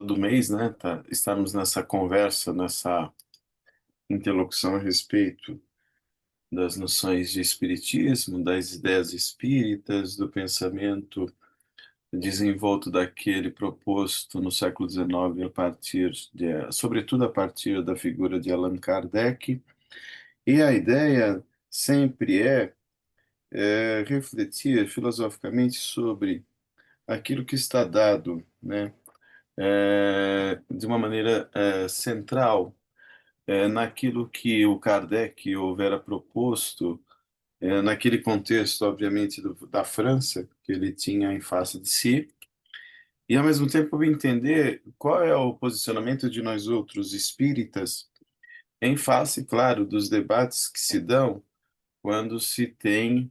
do mês, né, estamos nessa conversa, nessa interlocução a respeito das noções de espiritismo, das ideias espíritas, do pensamento desenvolto daquele proposto no século XIX a partir sobretudo a partir da figura de Allan Kardec. E a ideia sempre é refletir filosoficamente sobre aquilo que está dado, né, de uma maneira central naquilo que o Kardec houvera proposto, naquele contexto, obviamente, da França, que ele tinha em face de si, e ao mesmo tempo entender qual é o posicionamento de nós outros espíritas em face, claro, dos debates que se dão quando se tem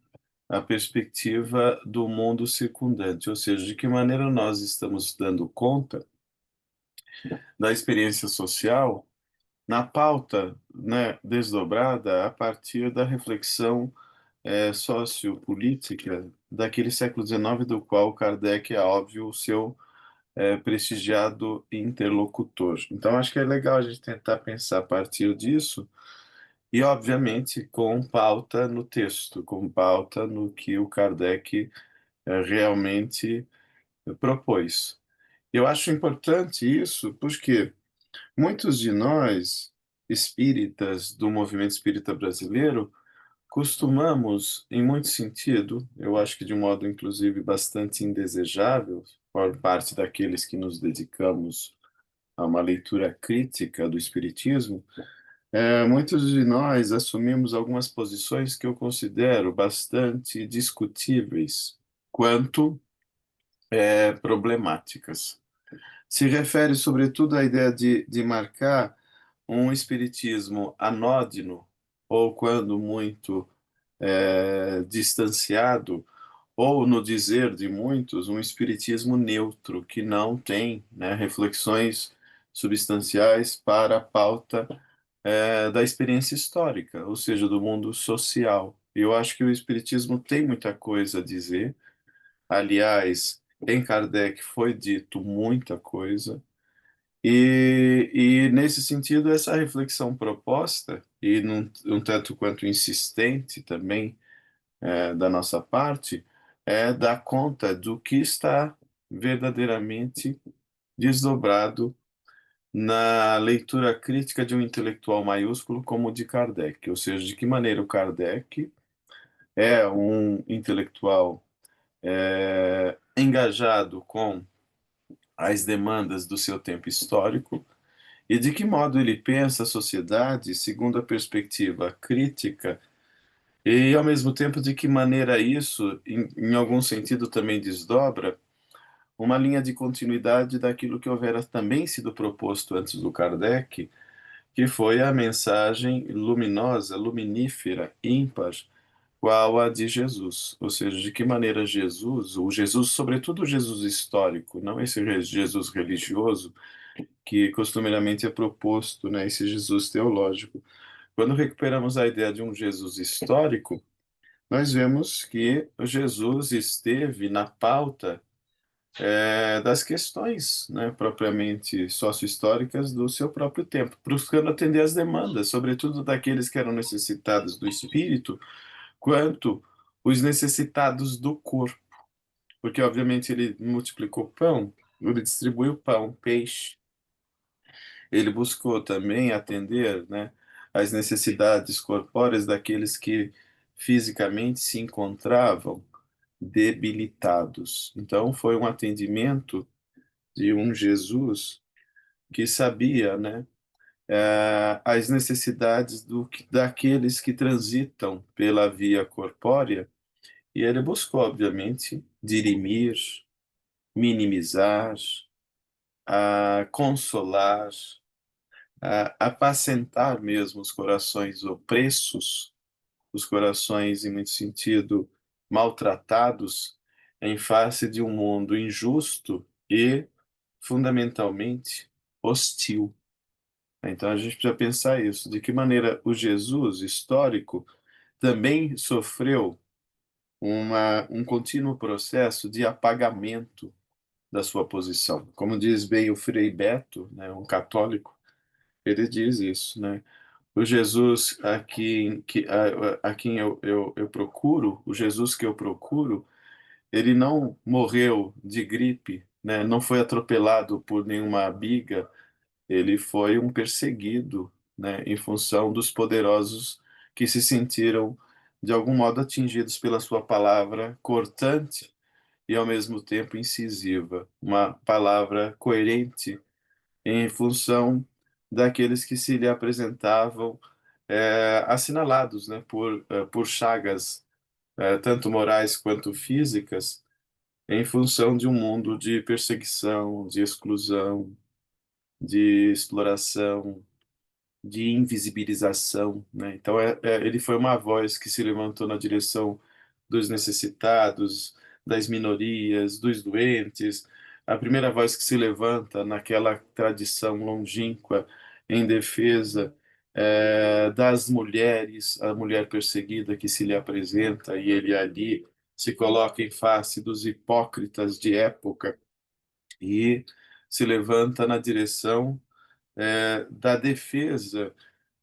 a perspectiva do mundo circundante, ou seja, de que maneira nós estamos dando conta da experiência social na pauta, né, desdobrada a partir da reflexão sociopolítica daquele século XIX, do qual Kardec é, óbvio, o seu prestigiado interlocutor. Então, acho que é legal a gente tentar pensar a partir disso e, obviamente, com pauta no texto, com pauta no que o Kardec realmente propôs. Eu acho importante isso porque muitos de nós, espíritas do movimento espírita brasileiro, costumamos, em muito sentido, eu acho que de um modo inclusive bastante indesejável, por parte daqueles que nos dedicamos a uma leitura crítica do espiritismo, muitos de nós assumimos algumas posições que eu considero bastante discutíveis, quanto problemáticas. Se refere, sobretudo, à ideia de marcar um espiritismo anódino, ou, quando muito distanciado, ou, no dizer de muitos, um espiritismo neutro, que não tem, né, reflexões substanciais para a pauta da experiência histórica, ou seja, do mundo social. E eu acho que o espiritismo tem muita coisa a dizer. Aliás, em Kardec foi dito muita coisa, e nesse sentido, essa reflexão proposta, e um tanto quanto insistente também, da nossa parte, é dar conta do que está verdadeiramente desdobrado na leitura crítica de um intelectual maiúsculo como o de Kardec, ou seja, de que maneira o Kardec é um intelectual engajado com as demandas do seu tempo histórico, e de que modo ele pensa a sociedade segundo a perspectiva crítica, e ao mesmo tempo de que maneira isso, em algum sentido, também desdobra uma linha de continuidade daquilo que houvera também sido proposto antes do Kardec, que foi a mensagem luminosa, luminífera, ímpar, qual a de Jesus. Ou seja, de que maneira Jesus, o Jesus, sobretudo o Jesus histórico, não esse Jesus religioso, que costumeiramente é proposto, né, esse Jesus teológico. Quando recuperamos a ideia de um Jesus histórico, nós vemos que Jesus esteve na pauta das questões, né, propriamente sócio-históricas do seu próprio tempo, buscando atender às demandas, sobretudo daqueles que eram necessitados do espírito, quanto os necessitados do corpo, porque obviamente ele multiplicou pão, ele distribuiu pão, peixe. Ele buscou também atender, né, às necessidades corpóreas daqueles que fisicamente se encontravam debilitados. Então, foi um atendimento de um Jesus que sabia, né, as necessidades daqueles que transitam pela via corpórea, e ele buscou, obviamente, dirimir, minimizar, consolar, apacentar mesmo os corações opressos, os corações, em muito sentido, maltratados, em face de um mundo injusto e, fundamentalmente, hostil. Então a gente precisa pensar isso, de que maneira o Jesus histórico também sofreu um contínuo processo de apagamento da sua posição. Como diz bem o Frei Beto, né, um católico, ele diz isso, né? O Jesus a quem eu procuro, o Jesus que eu procuro, ele não morreu de gripe, né? Não foi atropelado por nenhuma biga, ele foi um perseguido, né? Em função dos poderosos que se sentiram, de algum modo, atingidos pela sua palavra cortante e, ao mesmo tempo, incisiva. Uma palavra coerente em função daqueles que se lhe apresentavam assinalados, né, por chagas, tanto morais quanto físicas, em função de um mundo de perseguição, de exclusão, de exploração, de invisibilização, né? Então, ele foi uma voz que se levantou na direção dos necessitados, das minorias, dos doentes, a primeira voz que se levanta naquela tradição longínqua em defesa das mulheres, a mulher perseguida que se lhe apresenta e ele ali se coloca em face dos hipócritas de época e se levanta na direção da defesa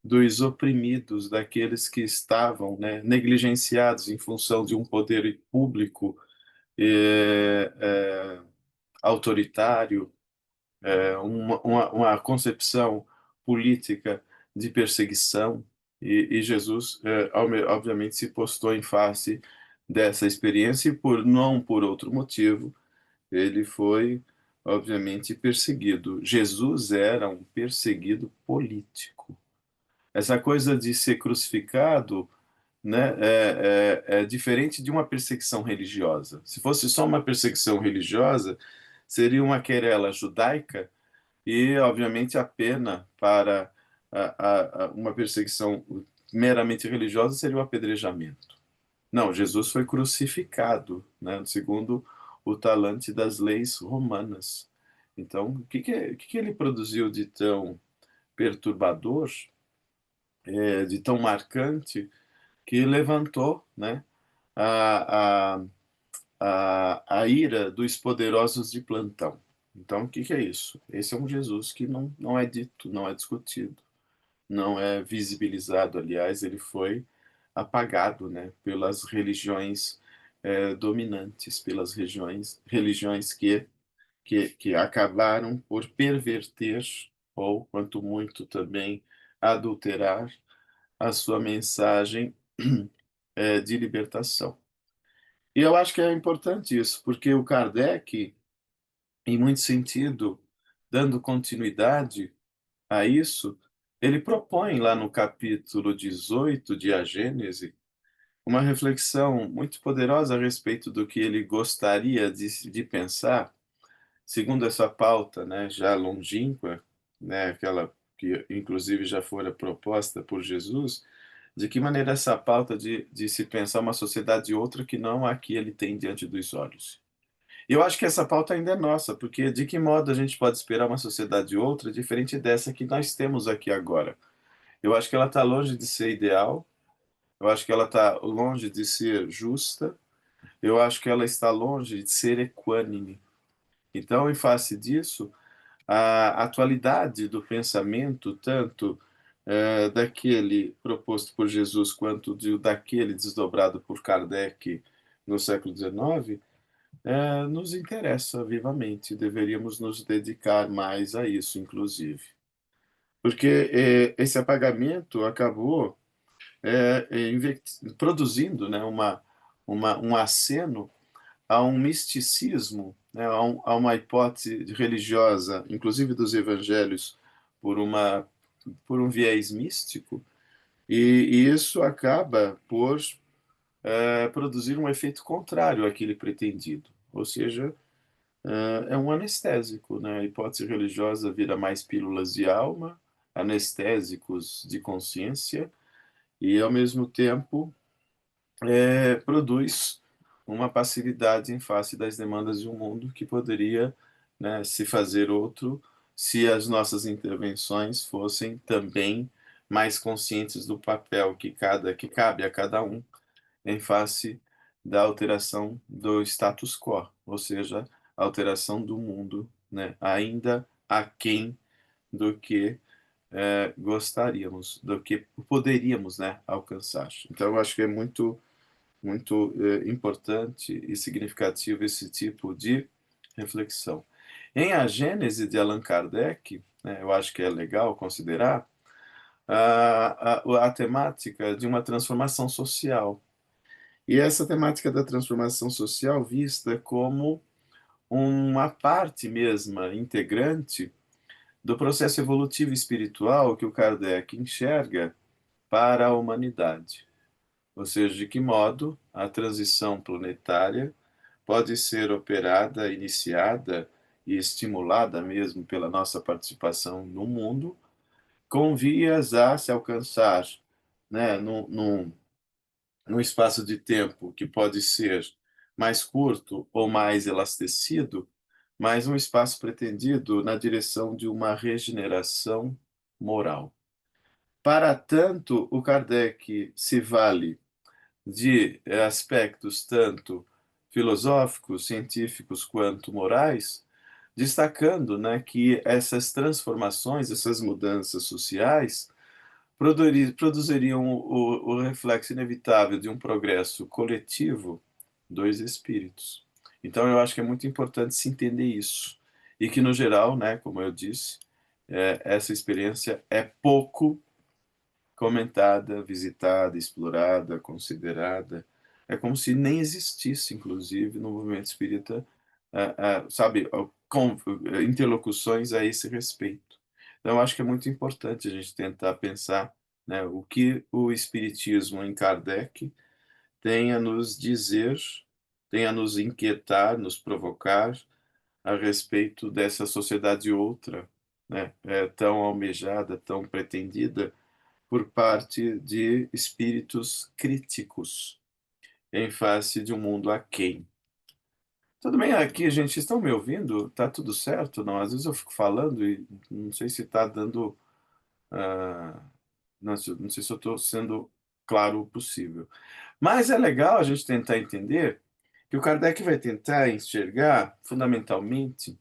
dos oprimidos, daqueles que estavam, né, negligenciados em função de um poder público eh, eh, autoritário, uma concepção política de perseguição. E Jesus, obviamente, se postou em face dessa experiência e, não por outro motivo, ele foi, obviamente, perseguido. Jesus era um perseguido político. Essa coisa de ser crucificado, né, é diferente de uma perseguição religiosa. Se fosse só uma perseguição religiosa, seria uma querela judaica e, obviamente, a pena para uma perseguição meramente religiosa seria o apedrejamento. Não, Jesus foi crucificado, né, segundo o talante das leis romanas. Então, o que ele produziu de tão perturbador, de tão marcante, que levantou, né, a, a, a ira dos poderosos de plantão? Então, o que é isso? Esse é um Jesus que não é dito, não é discutido, não é visibilizado. Aliás, ele foi apagado, né, pelas religiões dominantes, pelas religiões que acabaram por perverter, ou, quanto muito, também adulterar a sua mensagem de libertação. E eu acho que é importante isso, porque o Kardec, em muito sentido, dando continuidade a isso, ele propõe lá no capítulo 18 de A Gênese uma reflexão muito poderosa a respeito do que ele gostaria de pensar, segundo essa pauta, né, já longínqua, né, aquela que inclusive já fora proposta por Jesus, de que maneira essa pauta de se pensar uma sociedade outra que não a que ele tem diante dos olhos. E eu acho que essa pauta ainda é nossa, porque de que modo a gente pode esperar uma sociedade outra diferente dessa que nós temos aqui agora? Eu acho que ela está longe de ser ideal, eu acho que ela está longe de ser justa, eu acho que ela está longe de ser equânime. Então, em face disso, a atualidade do pensamento, tanto daquele proposto por Jesus quanto daquele desdobrado por Kardec no século XIX, nos interessa vivamente. Deveríamos nos dedicar mais a isso, inclusive. Porque esse apagamento acabou produzindo, né, um aceno a um misticismo, né, a uma hipótese religiosa, inclusive dos evangelhos, por por um viés místico, e isso acaba por produzir um efeito contrário àquele pretendido. Ou seja, é um anestésico, né? A hipótese religiosa vira mais pílulas de alma, anestésicos de consciência, e, ao mesmo tempo, produz uma passividade em face das demandas de um mundo que poderia, né, se fazer outro se as nossas intervenções fossem também mais conscientes do papel que cabe a cada um em face da alteração do status quo, ou seja, alteração do mundo, né, ainda aquém do que gostaríamos, do que poderíamos, né, alcançar. Então, eu acho que é muito importante e significativo esse tipo de reflexão. Em A Gênese de Allan Kardec, né, eu acho que é legal considerar a temática de uma transformação social. E essa temática da transformação social vista como uma parte mesma integrante do processo evolutivo espiritual que o Kardec enxerga para a humanidade. Ou seja, de que modo a transição planetária pode ser operada, iniciada e estimulada mesmo pela nossa participação no mundo, com vias a se alcançar, né, num espaço de tempo que pode ser mais curto ou mais elastecido, mas um espaço pretendido na direção de uma regeneração moral. Para tanto, o Kardec se vale de aspectos tanto filosóficos, científicos quanto morais, destacando, né, que essas transformações, essas mudanças sociais produziriam o reflexo inevitável de um progresso coletivo dos espíritos. Então, eu acho que é muito importante se entender isso. E que, no geral, né, como eu disse, essa experiência é pouco comentada, visitada, explorada, considerada. É como se nem existisse, inclusive, no movimento espírita, sabe, interlocuções a esse respeito. Então, eu acho que é muito importante a gente tentar pensar, né, o que o Espiritismo em Kardec tem a nos dizer, tem a nos inquietar, nos provocar a respeito dessa sociedade outra, né, tão almejada, tão pretendida por parte de espíritos críticos em face de um mundo aquém. Tudo bem aqui, gente? Vocês estão me ouvindo? Tá tudo certo? Não, às vezes eu fico falando e não sei se está dando. ah, não sei se eu estou sendo claro o possível. Mas é legal a gente tentar entender que o Kardec vai tentar enxergar, fundamentalmente,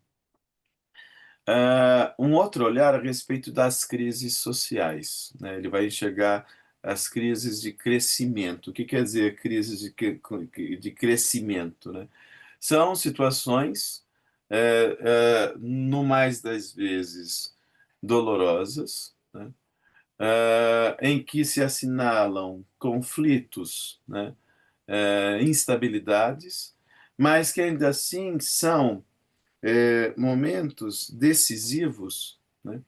um outro olhar a respeito das crises sociais, né? Ele vai enxergar as crises de crescimento. O que quer dizer crises de crescimento, né? São situações, no mais das vezes, dolorosas, né? Em que se assinalam conflitos, né? Instabilidades, mas que ainda assim são momentos decisivos, né,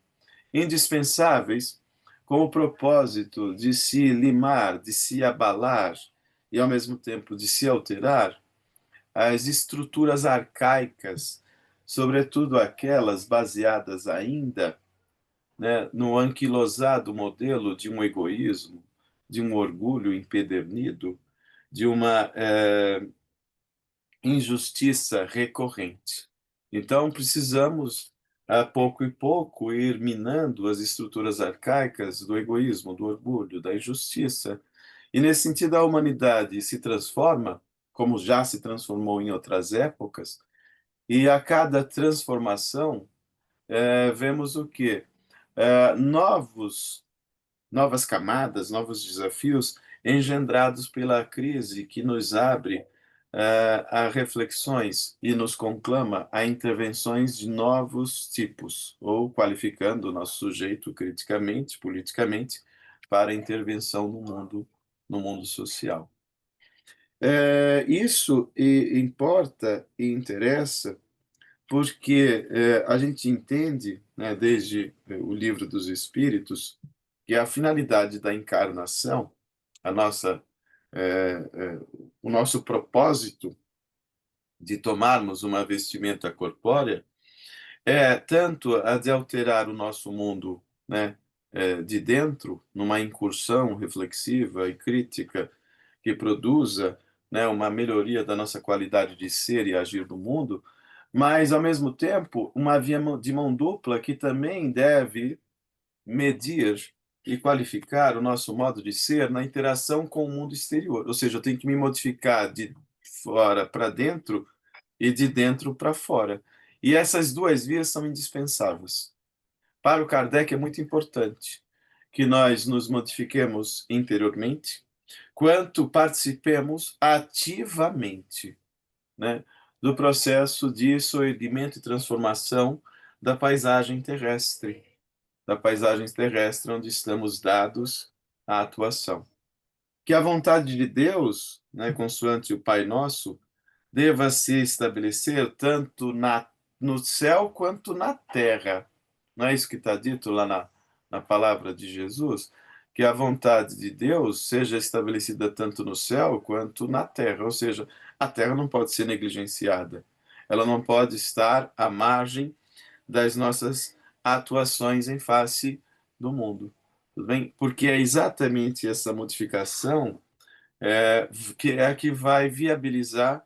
indispensáveis, com o propósito de se limar, de se abalar e, ao mesmo tempo, de se alterar as estruturas arcaicas, sobretudo aquelas baseadas ainda, né, no anquilosado modelo de um egoísmo, de um orgulho empedernido, de uma injustiça recorrente. Então, precisamos, a pouco e pouco, ir minando as estruturas arcaicas do egoísmo, do orgulho, da injustiça. E, nesse sentido, a humanidade se transforma, como já se transformou em outras épocas, e a cada transformação, vemos o quê? Novas camadas, novos desafios engendrados pela crise que nos abre a reflexões e nos conclama a intervenções de novos tipos, ou qualificando o nosso sujeito criticamente, politicamente, para intervenção no mundo social. Isso importa e interessa porque a gente entende, né, desde o Livro dos Espíritos, que a finalidade da encarnação, a nossa, o nosso propósito de tomarmos uma vestimenta corpórea é tanto a de alterar o nosso mundo, né, de dentro, numa incursão reflexiva e crítica que produza, né, uma melhoria da nossa qualidade de ser e agir no mundo, mas, ao mesmo tempo, uma via de mão dupla que também deve medir e qualificar o nosso modo de ser na interação com o mundo exterior. Ou seja, eu tenho que me modificar de fora para dentro e de dentro para fora. E essas duas vias são indispensáveis. Para o Kardec é muito importante que nós nos modifiquemos interiormente, quanto participemos ativamente, né, do processo de soerguimento e transformação da paisagem terrestre, onde estamos dados à atuação. Que a vontade de Deus, né, consoante o Pai Nosso, deva se estabelecer tanto no céu quanto na terra. Não é isso que está dito lá na palavra de Jesus? Que a vontade de Deus seja estabelecida tanto no céu quanto na terra. Ou seja, a terra não pode ser negligenciada. Ela não pode estar à margem das nossas atuações em face do mundo. Tudo bem? Porque é exatamente essa modificação que é a que vai viabilizar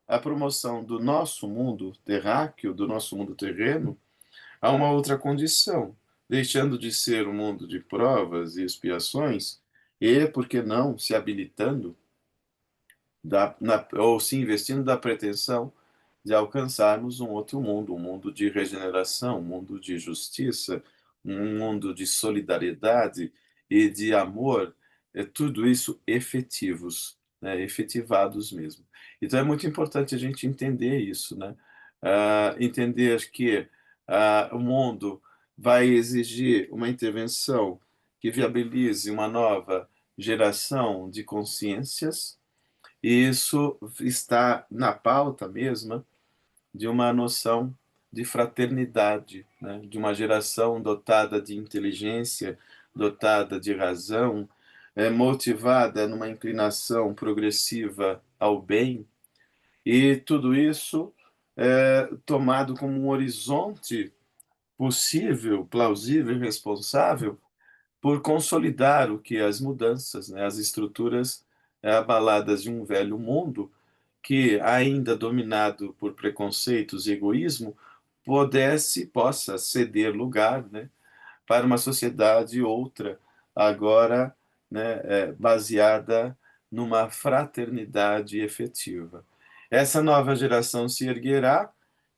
a promoção do nosso mundo terráqueo, do nosso mundo terreno, a uma outra condição, deixando de ser um mundo de provas e expiações e, por que não, se habilitando ou se investindo da pretensão de alcançarmos um outro mundo, um mundo de regeneração, um mundo de justiça, um mundo de solidariedade e de amor, tudo isso efetivos, né, efetivados mesmo. Então é muito importante a gente entender isso, né? Entender que o mundo vai exigir uma intervenção que viabilize uma nova geração de consciências, e isso está na pauta mesma de uma noção de fraternidade, né? De uma geração dotada de inteligência, dotada de razão, motivada numa inclinação progressiva ao bem, e tudo isso tomado como um horizonte possível, plausível e responsável por consolidar o que as mudanças, né, as estruturas abaladas de um velho mundo que, ainda dominado por preconceitos e egoísmo, possa ceder lugar, né, para uma sociedade outra, agora, né, baseada numa fraternidade efetiva. Essa nova geração se erguerá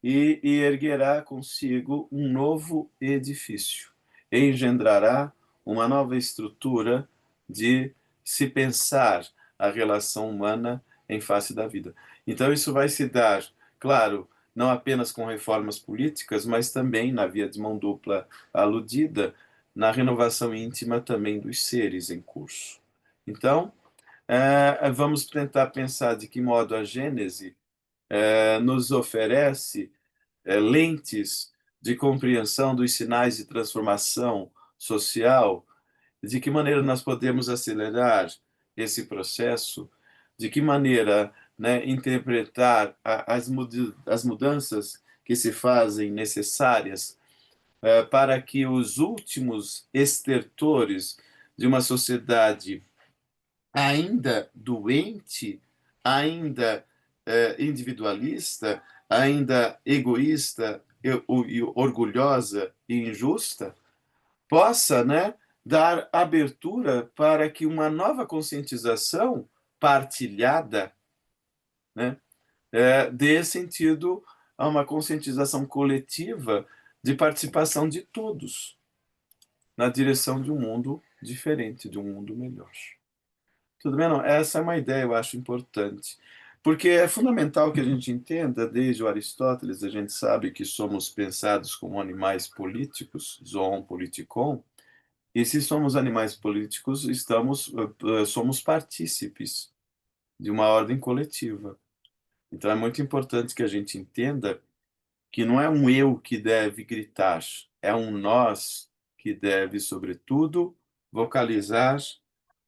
e erguerá consigo um novo edifício, engendrará uma nova estrutura de se pensar a relação humana em face da vida. Então, isso vai se dar, claro, não apenas com reformas políticas, mas também na via de mão dupla aludida, na renovação íntima também dos seres em curso. Então, vamos tentar pensar de que modo a Gênese nos oferece lentes de compreensão dos sinais de transformação social, de que maneira nós podemos acelerar esse processo, de que maneira, né, interpretar as mudanças que se fazem necessárias para que os últimos estertores de uma sociedade ainda doente, ainda individualista, ainda egoísta e orgulhosa e injusta, possa, né, dar abertura para que uma nova conscientização partilhada, né, dê sentido a uma conscientização coletiva de participação de todos na direção de um mundo diferente, de um mundo melhor. Tudo bem? Não? Essa é uma ideia, eu acho importante. Porque é fundamental que a gente entenda, desde o Aristóteles, a gente sabe que somos pensados como animais políticos, zoon politikon, e se somos animais políticos, somos partícipes de uma ordem coletiva. Então é muito importante que a gente entenda que não é um eu que deve gritar, é um nós que deve, sobretudo, vocalizar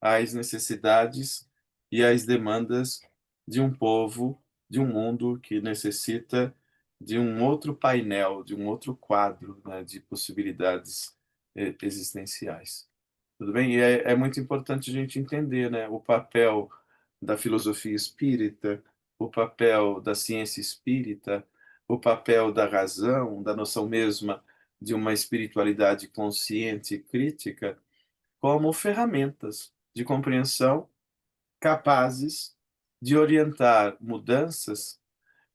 as necessidades e as demandas de um povo, de um mundo que necessita de um outro painel, de um outro quadro, né, de possibilidades existenciais. Tudo bem? E é muito importante a gente entender, né, o papel da filosofia espírita, o papel da ciência espírita, o papel da razão, da noção mesma de uma espiritualidade consciente e crítica, como ferramentas de compreensão capazes de orientar mudanças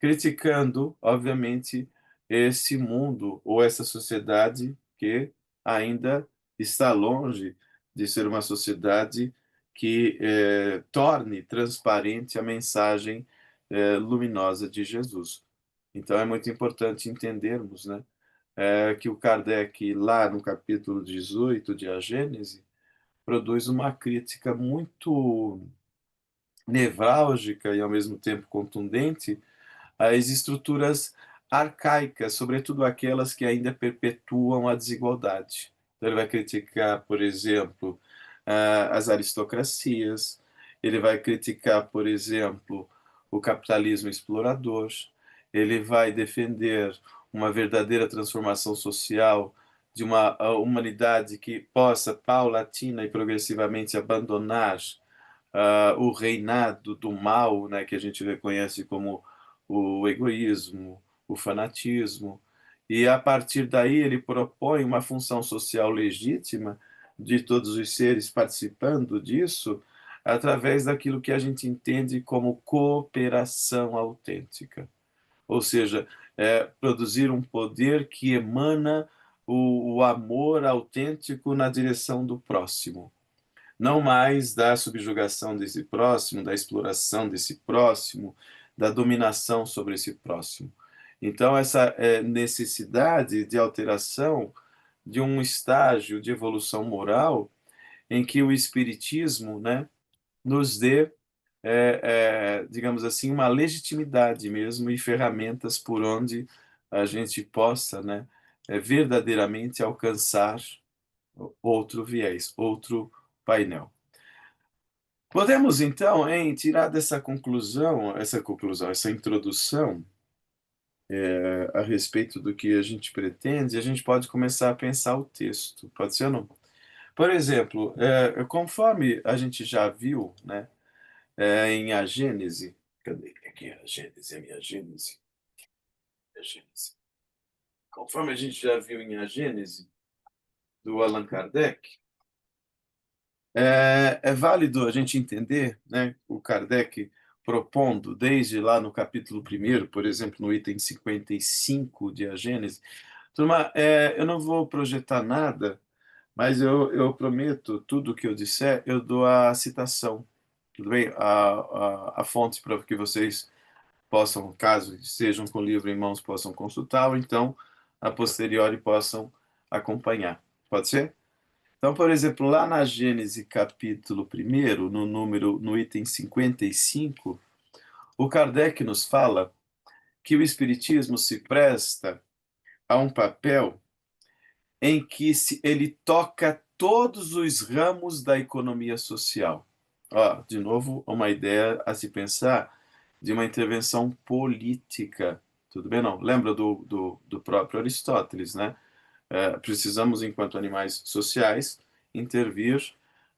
criticando, obviamente, esse mundo ou essa sociedade que ainda está longe de ser uma sociedade que torne transparente a mensagem luminosa de Jesus. Então é muito importante entendermos, né, que o Kardec, lá no capítulo 18 de A Gênese, produz uma crítica muito nevrálgica e ao mesmo tempo contundente às estruturas arcaicas, sobretudo aquelas que ainda perpetuam a desigualdade. Então, ele vai criticar, por exemplo, as aristocracias, ele vai criticar, por exemplo, o capitalismo explorador, ele vai defender uma verdadeira transformação social de uma humanidade que possa paulatina e progressivamente abandonar o reinado do mal, né, que a gente reconhece como o egoísmo, o fanatismo, e a partir daí ele propõe uma função social legítima de todos os seres participando disso através daquilo que a gente entende como cooperação autêntica, ou seja, produzir um poder que emana o amor autêntico na direção do próximo, não mais da subjugação desse próximo, da exploração desse próximo, da dominação sobre esse próximo. Então, essa necessidade de alteração de um estágio de evolução moral em que o Espiritismo, né, nos dê, digamos assim, uma legitimidade mesmo e ferramentas por onde a gente possa, né, verdadeiramente alcançar outro viés, outro painel. Podemos então, tirar dessa conclusão, essa introdução a respeito do que a gente pretende, a gente pode começar a pensar o texto, pode ser ou não? Por exemplo, conforme a gente já viu, né, em A Gênese, cadê aqui a Gênese, a minha Gênese, a Gênese. Conforme a gente já viu em A Gênese, do Allan Kardec, é válido a gente entender, né, o Kardec propondo, desde lá no capítulo 1º, por exemplo, no item 55 de A Gênese. Turma, eu não vou projetar nada, mas eu prometo, tudo que eu disser, eu dou a citação, tudo bem? A fonte para que vocês possam, caso estejam com o livro em mãos, possam consultar, ou então, a posteriori, possam acompanhar. Pode ser? Então, por exemplo, lá na Gênese capítulo 1º, no item 55, o Kardec nos fala que o Espiritismo se presta a um papel em que ele toca todos os ramos da economia social. Ó, de novo, uma ideia a se pensar de uma intervenção política. Tudo bem, não? Lembra do próprio Aristóteles, né? Precisamos, enquanto animais sociais, intervir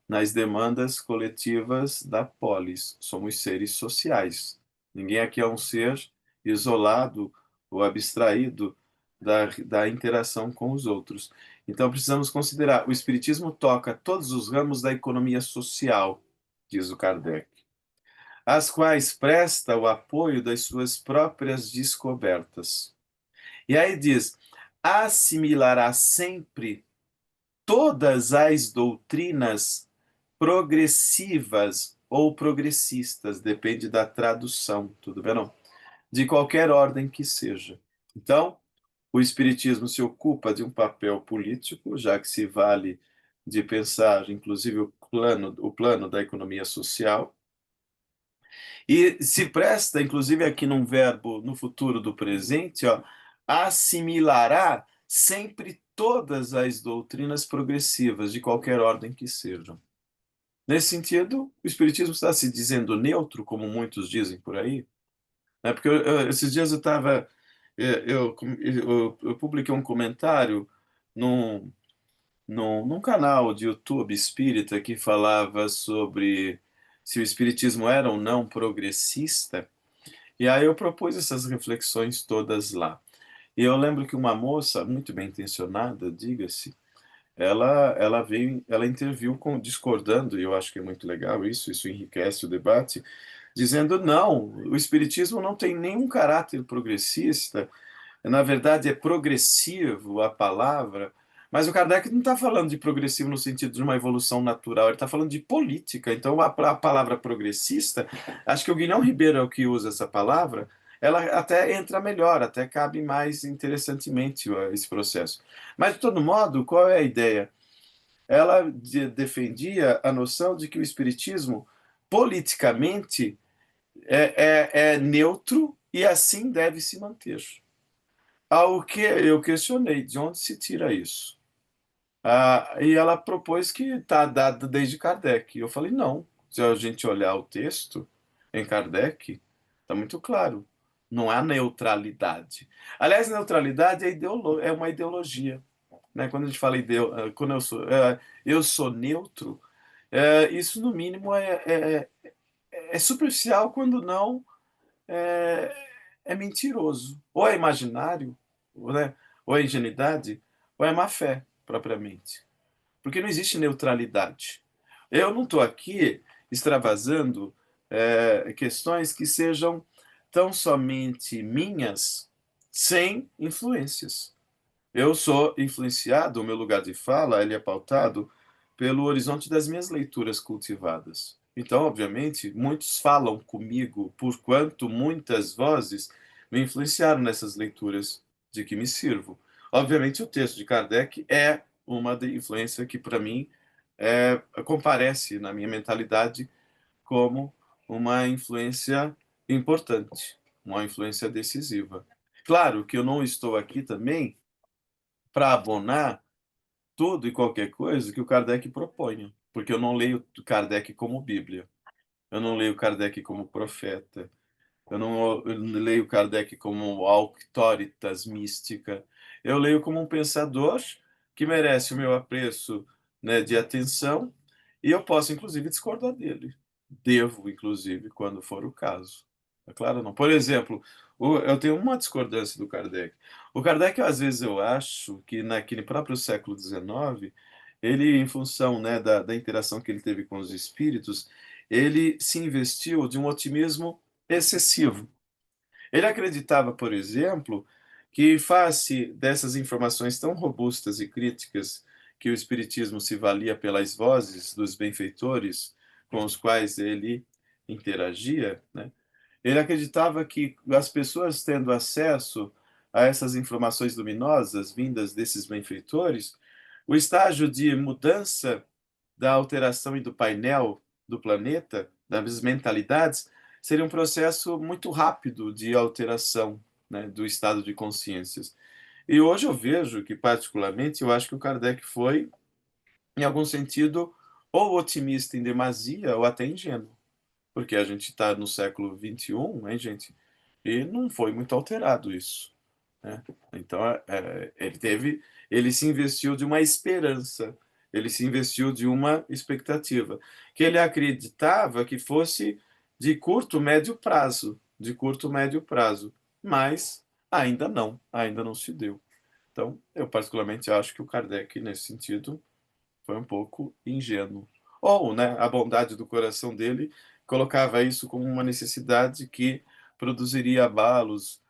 nas demandas coletivas da polis. Somos seres sociais. Ninguém aqui é um ser isolado ou abstraído da interação com os outros. Então, precisamos considerar: o Espiritismo toca todos os ramos da economia social, diz o Kardec, às quais presta o apoio das suas próprias descobertas. E aí diz: assimilará sempre todas as doutrinas progressivas ou progressistas, depende da tradução, tudo bem, não? De qualquer ordem que seja. Então, o Espiritismo se ocupa de um papel político, já que se vale de pensar, inclusive, o plano da economia social, e se presta, inclusive, aqui num verbo no futuro do presente, ó, assimilará sempre todas as doutrinas progressivas, de qualquer ordem que sejam. Nesse sentido, o Espiritismo está se dizendo neutro, como muitos dizem por aí, né? Porque esses dias eu estava. Eu publiquei um comentário num, num canal de YouTube espírita que falava sobre se o Espiritismo era ou não progressista, e aí eu propus essas reflexões todas lá. E eu lembro que uma moça, muito bem intencionada, diga-se, ela interviu discordando, e eu acho que é muito legal isso enriquece o debate, dizendo não, o Espiritismo não tem nenhum caráter progressista, na verdade é progressivo a palavra, mas o Kardec não está falando de progressivo no sentido de uma evolução natural, ele está falando de política. Então a palavra progressista, acho que o Guilhão Ribeiro é o que usa essa palavra, ela até entra melhor, até cabe mais interessantemente esse processo. Mas, de todo modo, qual é a ideia? Ela defendia a noção de que o Espiritismo, politicamente, é neutro e assim deve se manter. Ao que eu questionei, de onde se tira isso? E ela propôs que está dado desde Kardec. E eu falei, não. Se a gente olhar o texto em Kardec, está muito claro. Não há neutralidade. Aliás, neutralidade é uma ideologia. Né? Quando a gente fala quando eu sou neutro, isso no mínimo é superficial, quando não é, é mentiroso. Ou é imaginário, né? Ou é ingenuidade, ou é má fé, propriamente. Porque não existe neutralidade. Eu não estou aqui extravasando questões que sejam tão somente minhas, sem influências. Eu sou influenciado, o meu lugar de fala ele é pautado pelo horizonte das minhas leituras cultivadas. Então, obviamente, muitos falam comigo, porquanto muitas vozes me influenciaram nessas leituras de que me sirvo. Obviamente, o texto de Kardec é uma influência que, para mim, comparece na minha mentalidade como uma influência importante, uma influência decisiva. Claro que eu não estou aqui também para abonar tudo e qualquer coisa que o Kardec proponha, porque eu não leio Kardec como Bíblia, eu não leio Kardec como profeta, eu não leio Kardec como auctoritas mística, eu leio como um pensador que merece o meu apreço, né, de atenção, e eu posso, inclusive, discordar dele. Devo, inclusive, quando for o caso. É claro, não. Por exemplo, eu tenho uma discordância do Kardec. O Kardec, às vezes, eu acho que naquele próprio século XIX, ele, em função, né, da interação que ele teve com os espíritos, ele se investiu de um otimismo excessivo. Ele acreditava, por exemplo, que, face dessas informações tão robustas e críticas que o Espiritismo se valia pelas vozes dos benfeitores com os quais ele interagia, né? Ele acreditava que as pessoas tendo acesso a essas informações luminosas vindas desses benfeitores, o estágio de mudança da alteração e do painel do planeta, das mentalidades, seria um processo muito rápido de alteração, né, do estado de consciências. E hoje eu vejo que, particularmente, eu acho que o Kardec foi, em algum sentido, ou otimista em demasia ou até ingênuo, porque a gente está no século XXI, hein, gente? E não foi muito alterado isso, né? Então, ele se investiu de uma esperança, ele se investiu de uma expectativa, que ele acreditava que fosse de curto, médio prazo, de curto, médio prazo, mas ainda não se deu. Então, eu particularmente acho que o Kardec, nesse sentido, foi um pouco ingênuo. Ou, né, a bondade do coração dele colocava isso como uma necessidade que produziria abalos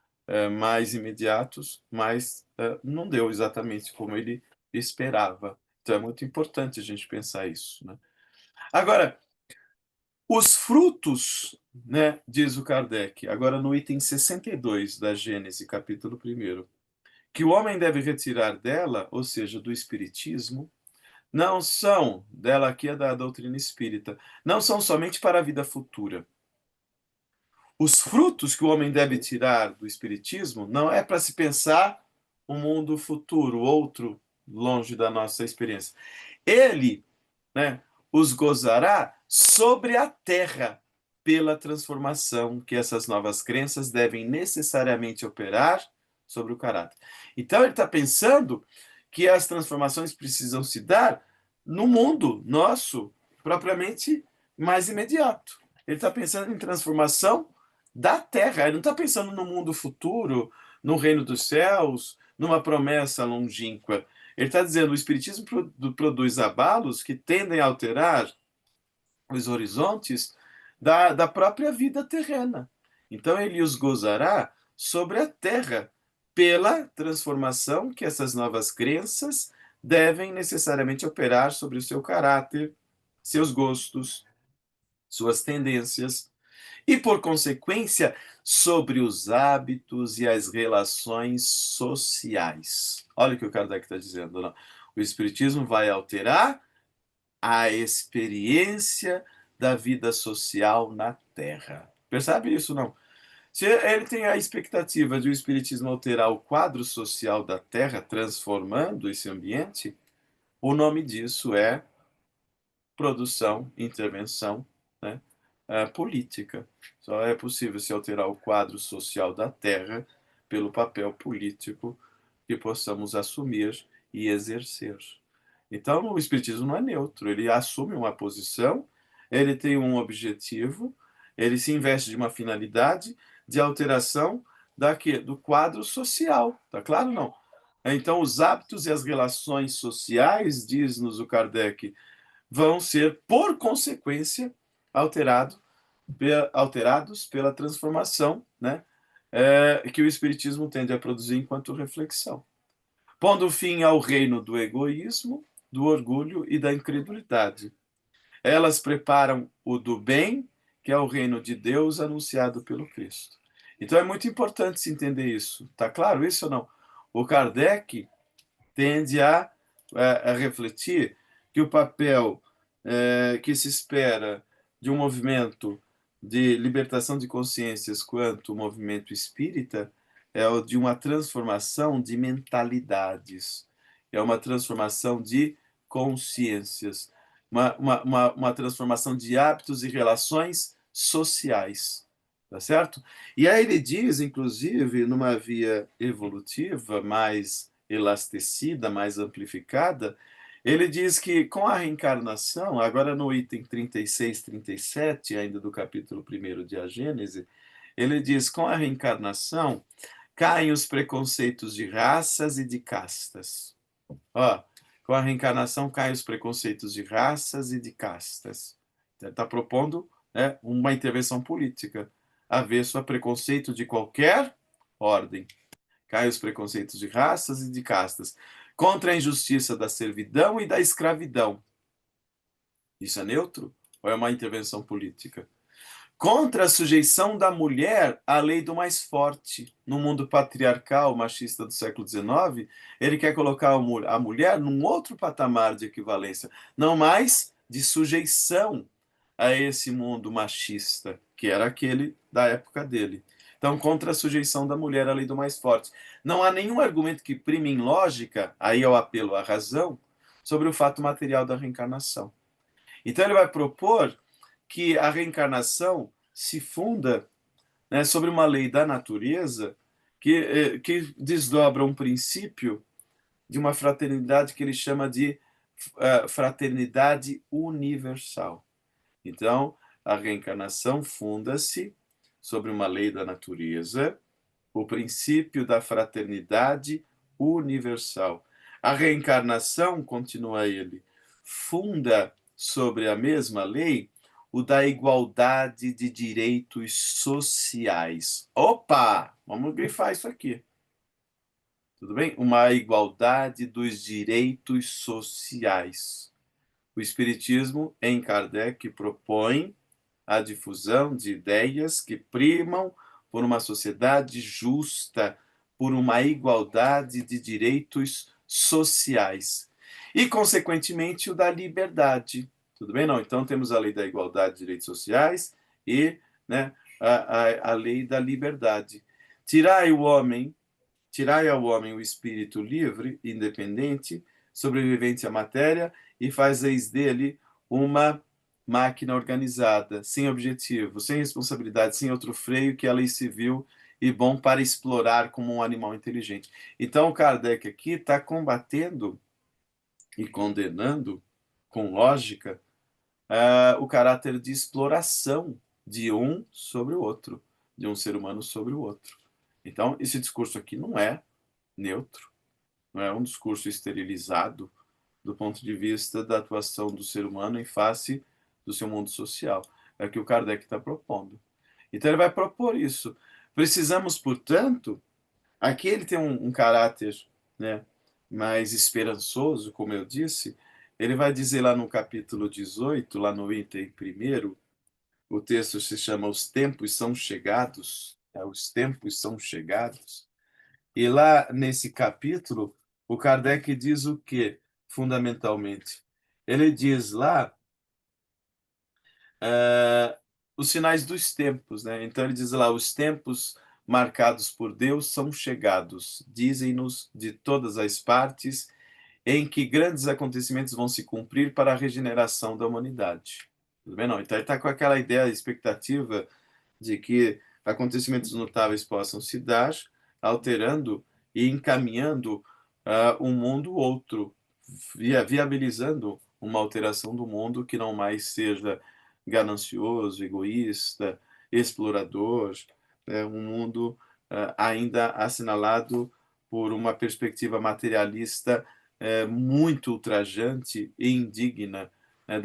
mais imediatos, mas não deu exatamente como ele esperava. Então é muito importante a gente pensar isso, né? Agora, os frutos, né, diz o Kardec, agora no item 62 da Gênese, capítulo 1, que o homem deve retirar dela, ou seja, do Espiritismo, não são, dela aqui é da doutrina espírita, não são somente para a vida futura. Os frutos que o homem deve tirar do espiritismo não é para se pensar um mundo futuro, outro longe da nossa experiência. Ele, né, os gozará sobre a terra pela transformação que essas novas crenças devem necessariamente operar sobre o caráter. Então ele está pensando que as transformações precisam se dar no mundo nosso, propriamente mais imediato. Ele está pensando em transformação da terra, ele não está pensando no mundo futuro, no reino dos céus, numa promessa longínqua. Ele está dizendo que o Espiritismo produz abalos que tendem a alterar os horizontes da própria vida terrena. Então ele os gozará sobre a terra, pela transformação que essas novas crenças devem necessariamente operar sobre o seu caráter, seus gostos, suas tendências e, por consequência, sobre os hábitos e as relações sociais. Olha o que o Kardec está dizendo. Não? O Espiritismo vai alterar a experiência da vida social na Terra. Percebe isso, não? Se ele tem a expectativa de o Espiritismo alterar o quadro social da Terra, transformando esse ambiente, o nome disso é produção, intervenção, né, política. Só é possível se alterar o quadro social da Terra pelo papel político que possamos assumir e exercer. Então, o Espiritismo não é neutro, ele assume uma posição, ele tem um objetivo, ele se investe de uma finalidade de alteração do quadro social, tá claro não? Então, os hábitos e as relações sociais, diz-nos o Kardec, vão ser, por consequência, alterados pela transformação, né, que o Espiritismo tende a produzir enquanto reflexão, pondo fim ao reino do egoísmo, do orgulho e da incredulidade. Elas preparam o do bem, que é o reino de Deus anunciado pelo Cristo. Então é muito importante se entender isso. Tá claro isso ou não? O Kardec tende a refletir que o papel que se espera de um movimento de libertação de consciências quanto o movimento espírita é o de uma transformação de mentalidades, é uma transformação de consciências, uma transformação de hábitos e relações sociais, tá certo? E aí ele diz, inclusive, numa via evolutiva mais elastecida, mais amplificada, ele diz que com a reencarnação, agora no item 36, 37, ainda do capítulo 1 de A Gênese, ele diz: com a reencarnação caem os preconceitos de raças e de castas. Ó, com a reencarnação caem os preconceitos de raças e de castas. Ele está propondo, né, uma intervenção política, avesso a preconceito de qualquer ordem. Caem os preconceitos de raças e de castas, contra a injustiça da servidão e da escravidão. Isso é neutro ou é uma intervenção política? Contra a sujeição da mulher à lei do mais forte. No mundo patriarcal, machista do século XIX, ele quer colocar a mulher num outro patamar de equivalência, não mais de sujeição a esse mundo machista, que era aquele da época dele. Então, contra a sujeição da mulher à lei do mais forte. Não há nenhum argumento que prime em lógica, aí é o apelo à razão, sobre o fato material da reencarnação. Então, ele vai propor que a reencarnação se funda, né, sobre uma lei da natureza que desdobra um princípio de uma fraternidade que ele chama de fraternidade universal. Então, a reencarnação funda-se sobre uma lei da natureza, o princípio da fraternidade universal. A reencarnação, continua ele, funda sobre a mesma lei o da igualdade de direitos sociais. Opa! Vamos grifar isso aqui. Tudo bem? Uma igualdade dos direitos sociais. O Espiritismo, em Kardec, propõe a difusão de ideias que primam por uma sociedade justa, por uma igualdade de direitos sociais. E, consequentemente, o da liberdade. Tudo bem? Não. Então, temos a lei da igualdade de direitos sociais e, né, a lei da liberdade. Tirai o homem, tirai ao homem o espírito livre, independente, sobrevivente à matéria, e fazeis dele uma máquina organizada, sem objetivo, sem responsabilidade, sem outro freio que a lei civil e bom para explorar como um animal inteligente. Então, o Kardec aqui está combatendo e condenando, com lógica, o caráter de exploração de um sobre o outro, de um ser humano sobre o outro. Então, esse discurso aqui não é neutro, não é um discurso esterilizado do ponto de vista da atuação do ser humano em face do seu mundo social. É o que o Kardec está propondo. Então ele vai propor isso. Precisamos, portanto, aqui ele tem um caráter, né, mais esperançoso, como eu disse. Ele vai dizer lá no capítulo 18, lá no item primeiro, o texto se chama Os Tempos São Chegados, os tempos são chegados. E lá nesse capítulo, o Kardec diz o que, fundamentalmente? Ele diz lá eh, os sinais dos tempos, né? Então ele diz lá, os tempos marcados por Deus são chegados, dizem-nos de todas as partes, em que grandes acontecimentos vão se cumprir para a regeneração da humanidade. Tudo bem? Não? Então ele está com aquela ideia, expectativa de que acontecimentos notáveis possam se dar, alterando e encaminhando um mundo outro, viabilizando uma alteração do mundo que não mais seja ganancioso, egoísta, explorador, um mundo ainda assinalado por uma perspectiva materialista muito ultrajante e indigna, né,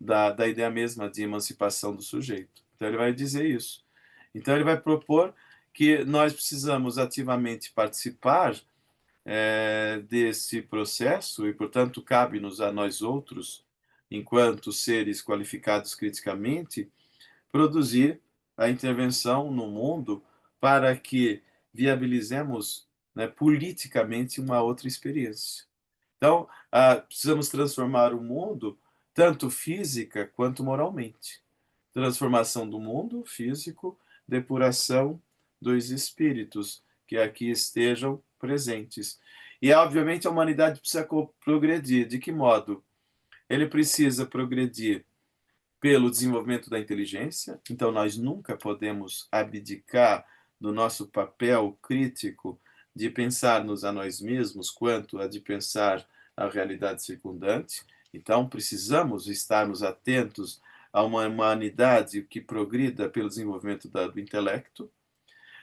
da ideia mesma de emancipação do sujeito. Então ele vai dizer isso. Então ele vai propor que nós precisamos ativamente participar desse processo e, portanto, cabe-nos a nós outros, enquanto seres qualificados criticamente, produzir a intervenção no mundo para que viabilizemos, né, politicamente uma outra experiência. Então, precisamos transformar o mundo tanto física quanto moralmente. Transformação do mundo físico, depuração dos espíritos que aqui estejam presentes. E, obviamente, a humanidade precisa progredir. De que modo? Ele precisa progredir pelo desenvolvimento da inteligência, então nós nunca podemos abdicar do nosso papel crítico de pensar-nos a nós mesmos quanto a de pensar a realidade circundante. Então precisamos estarmos atentos a uma humanidade que progrida pelo desenvolvimento do intelecto,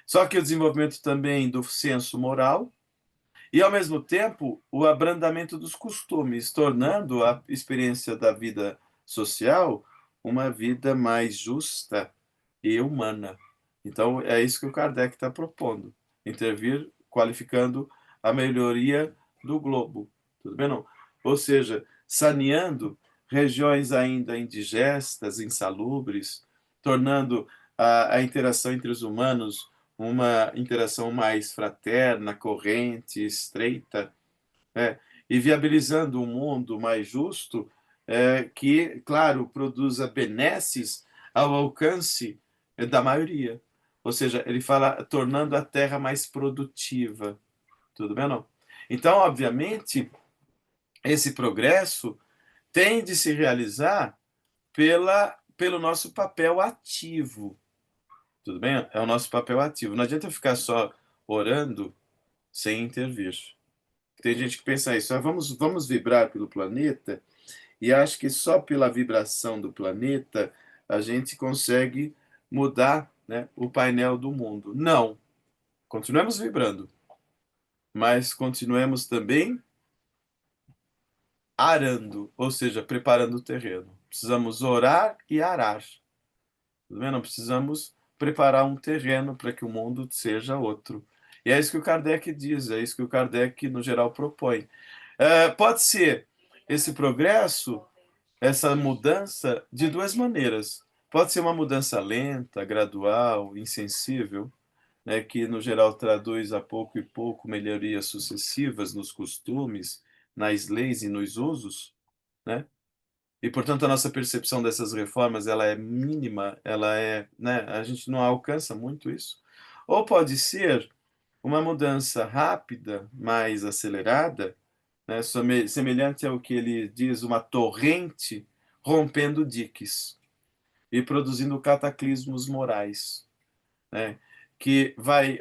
só que o desenvolvimento também do senso moral e, ao mesmo tempo, o abrandamento dos costumes, tornando a experiência da vida social uma vida mais justa e humana. Então, é isso que o Kardec está propondo, intervir qualificando a melhoria do globo. Tudo bem, não? Ou seja, saneando regiões ainda indigestas, insalubres, tornando a interação entre os humanos uma interação mais fraterna, corrente, estreita, né? E viabilizando um mundo mais justo, que, claro, produza benesses ao alcance da maioria. Ou seja, ele fala tornando a terra mais produtiva. Tudo bem, não? Então, obviamente, esse progresso tem de se realizar pelo nosso papel ativo. Tudo bem? É o nosso papel ativo. Não adianta ficar só orando sem intervir. Tem gente que pensa isso, vamos vibrar pelo planeta e acha que só pela vibração do planeta a gente consegue mudar, né, o painel do mundo. Não, continuemos vibrando, mas continuemos também arando, ou seja, preparando o terreno. Precisamos orar e arar. Não precisamos preparar um terreno para que o mundo seja outro. E é isso que o Kardec diz, é isso que o Kardec, no geral, propõe. Pode ser esse progresso, essa mudança, de duas maneiras. Pode ser uma mudança lenta, gradual, insensível, né, que, no geral, traduz a pouco e pouco melhorias sucessivas nos costumes, nas leis e nos usos, né? E, portanto, a nossa percepção dessas reformas ela é mínima, né, a gente não alcança muito isso. Ou pode ser uma mudança rápida, mais acelerada, né, semelhante ao que ele diz, uma torrente rompendo diques e produzindo cataclismos morais, né, que vai,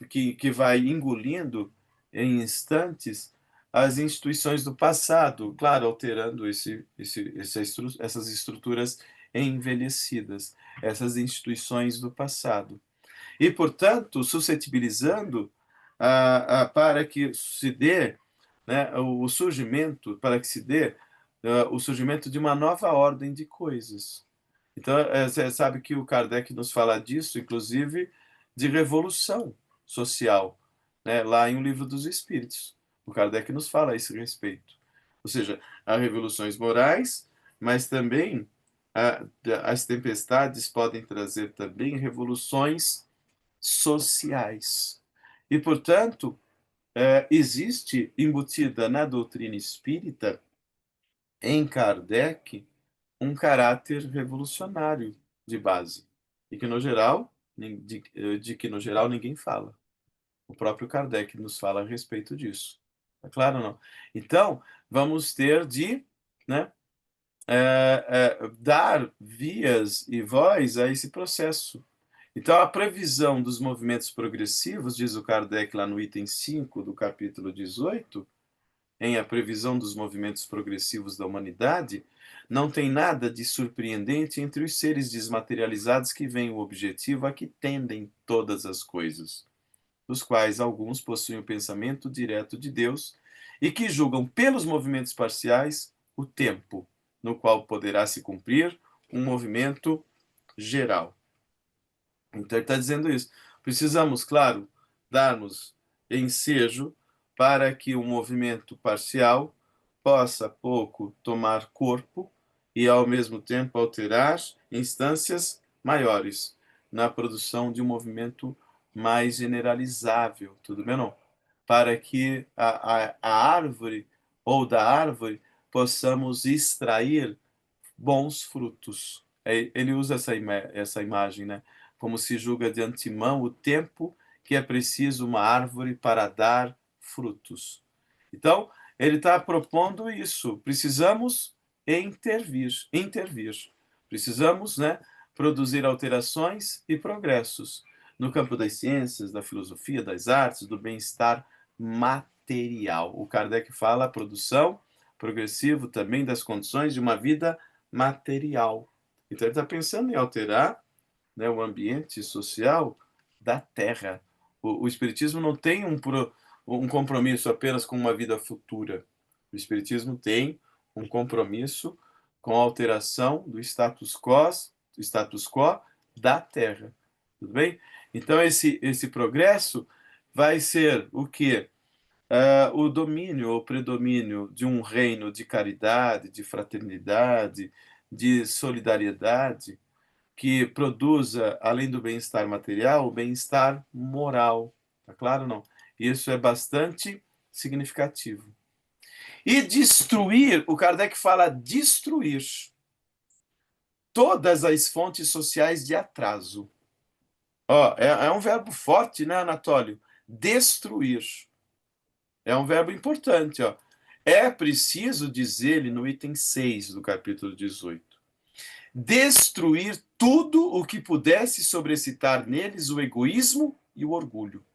que vai engolindo em instantes as instituições do passado, claro, alterando essas estruturas envelhecidas, essas instituições do passado. E, portanto, suscetibilizando para que se dê, né, o surgimento, para que se dê o surgimento de uma nova ordem de coisas. Então, você sabe que o Kardec nos fala disso, inclusive de revolução social, né? Lá em O Livro dos Espíritos. O Kardec nos fala a esse respeito. Ou seja, há revoluções morais, mas também ah, as tempestades podem trazer também revoluções sociais. E, portanto, existe embutida na doutrina espírita, em Kardec, um caráter revolucionário de base, e que no geral, de que no geral ninguém fala. O próprio Kardec nos fala a respeito disso. É claro ou não? Então, vamos ter de, né, dar vias e voz a esse processo. Então, a previsão dos movimentos progressivos, diz o Kardec lá no item 5 do capítulo 18, em A Previsão dos Movimentos Progressivos da Humanidade, não tem nada de surpreendente entre os seres desmaterializados que veem o objetivo a que tendem todas as coisas, dos quais alguns possuem o pensamento direto de Deus e que julgam pelos movimentos parciais o tempo no qual poderá se cumprir um movimento geral. Então ele está dizendo isso. Precisamos, claro, darmos ensejo para que o movimento parcial possa pouco tomar corpo e, ao mesmo tempo, alterar instâncias maiores na produção de um movimento mais generalizável, tudo bem não? Para que a árvore ou da árvore possamos extrair bons frutos. Ele usa essa imagem, né? Como se julga de antemão o tempo que é preciso uma árvore para dar frutos. Então, ele está propondo isso. Precisamos intervir. Precisamos, né, produzir alterações e progressos no campo das ciências, da filosofia, das artes, do bem-estar material. O Kardec fala a produção progressivo também das condições de uma vida material. Então ele está pensando em alterar, né, o ambiente social da Terra. O Espiritismo não tem um compromisso apenas com uma vida futura. O Espiritismo tem um compromisso com a alteração do status quo da Terra. Tudo bem? Então esse progresso vai ser o quê? O domínio ou predomínio de um reino de caridade, de fraternidade, de solidariedade, que produza, além do bem-estar material, o bem-estar moral. Tá claro ou não? Isso é bastante significativo. E destruir, o Kardec fala destruir todas as fontes sociais de atraso. Ó, é um verbo forte, né, Anatólio? Destruir. É um verbo importante, ó. É preciso, diz ele no item 6 do capítulo 18, destruir tudo o que pudesse sobrecitar neles o egoísmo e o orgulho.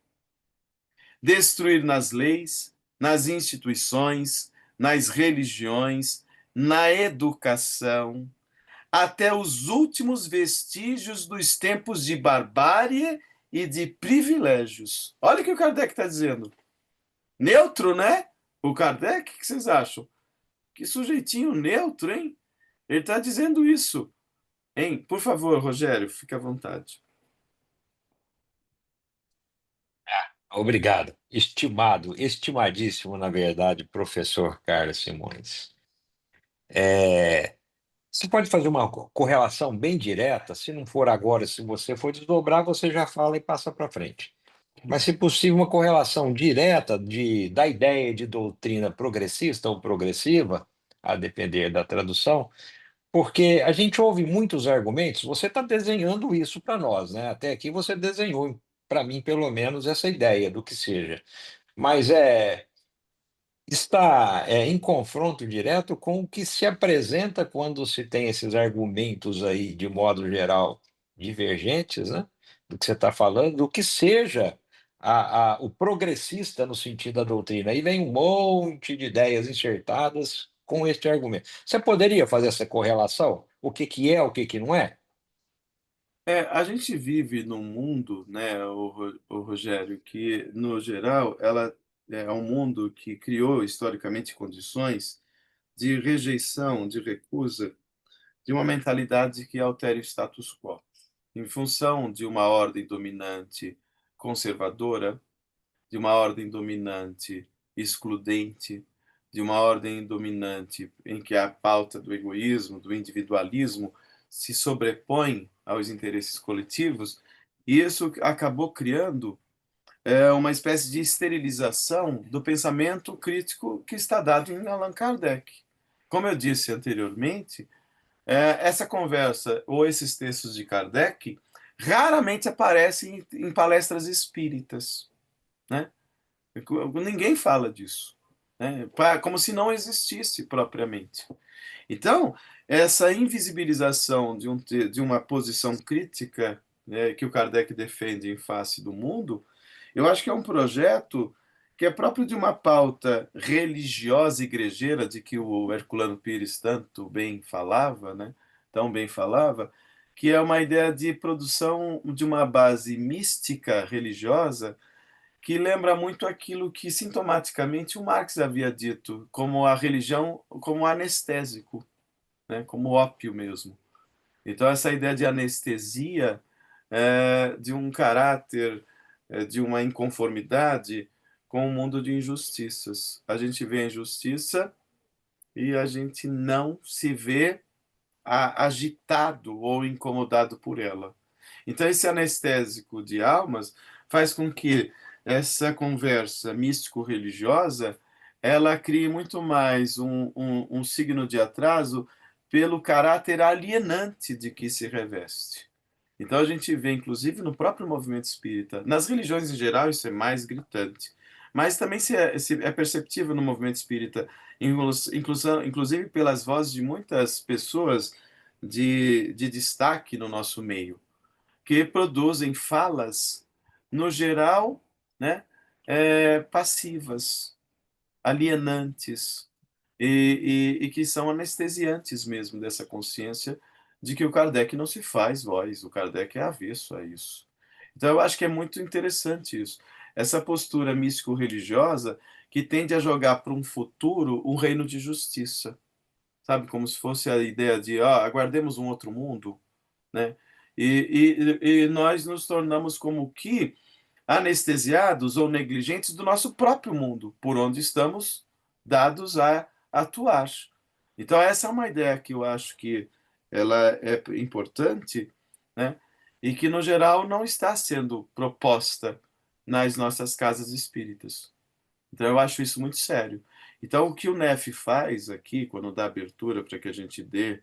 Destruir nas leis, nas instituições, nas religiões, na educação, até os últimos vestígios dos tempos de barbárie e de privilégios. Olha o que o Kardec está dizendo. Neutro, né? O Kardec, o que vocês acham? Que sujeitinho neutro, hein? Ele está dizendo isso, hein? Por favor, Rogério, fique à vontade. Obrigado. Estimado, estimadíssimo, na verdade, professor Carlos Simões. Você pode fazer uma correlação bem direta, se não for agora, se você for desdobrar, você já fala e passa para frente. Mas, se possível, uma correlação direta da ideia de doutrina progressista ou progressiva, a depender da tradução, porque a gente ouve muitos argumentos, você está desenhando isso para nós, né? Até aqui você desenhou, para mim, pelo menos, essa ideia do que seja. Mas está em confronto direto com o que se apresenta quando se tem esses argumentos aí, de modo geral, divergentes, né? Do que você está falando, do que seja o progressista no sentido da doutrina. Aí vem um monte de ideias enxertadas com este argumento. Você poderia fazer essa correlação? O que que é, o que que não é? A gente vive num mundo, né, o Rogério, que, no geral, ela é um mundo que criou historicamente condições de rejeição, de recusa de uma mentalidade que altere o status quo. Em função de uma ordem dominante conservadora, de uma ordem dominante excludente, de uma ordem dominante em que a pauta do egoísmo, do individualismo se sobrepõe aos interesses coletivos, e isso acabou criando uma espécie de esterilização do pensamento crítico que está dado em Allan Kardec. Como eu disse anteriormente, essa conversa ou esses textos de Kardec raramente aparecem em palestras espíritas, né? Ninguém fala disso, né? Como se não existisse propriamente. Então, essa invisibilização de uma posição crítica, né, que o Kardec defende em face do mundo, eu acho que é um projeto que é próprio de uma pauta religiosa igrejeira de que o Herculano Pires tanto bem falava, né? Tão bem falava, que é uma ideia de produção de uma base mística religiosa que lembra muito aquilo que sintomaticamente o Marx havia dito, como a religião como anestésico, né? Como ópio mesmo. Então, essa ideia de anestesia, de um caráter, de uma inconformidade com o mundo de injustiças. A gente vê a injustiça e a gente não se vê agitado ou incomodado por ela. Então, esse anestésico de almas faz com que essa conversa místico-religiosa ela crie muito mais um signo de atraso pelo caráter alienante de que se reveste. Então, a gente vê, inclusive, no próprio movimento espírita, nas religiões em geral, isso é mais gritante, mas também se é perceptível no movimento espírita, inclusive pelas vozes de muitas pessoas de destaque no nosso meio que produzem falas, no geral, né, passivas, alienantes, e que são anestesiantes mesmo dessa consciência de que o Kardec não se faz voz, o Kardec é avesso a isso. Então, eu acho que é muito interessante isso. Essa postura místico-religiosa que tende a jogar para um futuro um reino de justiça, sabe? Como se fosse a ideia de, aguardemos um outro mundo, né? E nós nos tornamos como que anestesiados ou negligentes do nosso próprio mundo, por onde estamos dados a atuar. Então, essa é uma ideia que eu acho que ela é importante, né? E que, no geral, não está sendo proposta nas nossas casas espíritas. Então, eu acho isso muito sério. Então, o que o NEF faz aqui, quando dá abertura para que a gente dê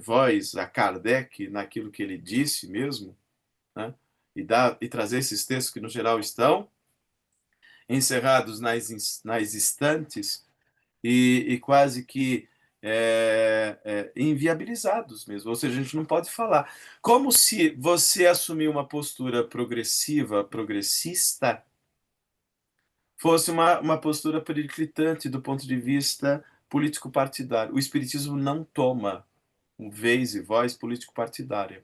voz a Kardec naquilo que ele disse mesmo, né? E trazer esses textos que, no geral, estão encerrados nas estantes e quase que inviabilizados mesmo. Ou seja, a gente não pode falar. Como se você assumir uma postura progressiva, progressista, fosse uma postura periclitante do ponto de vista político-partidário. O Espiritismo não toma vez e voz político-partidária,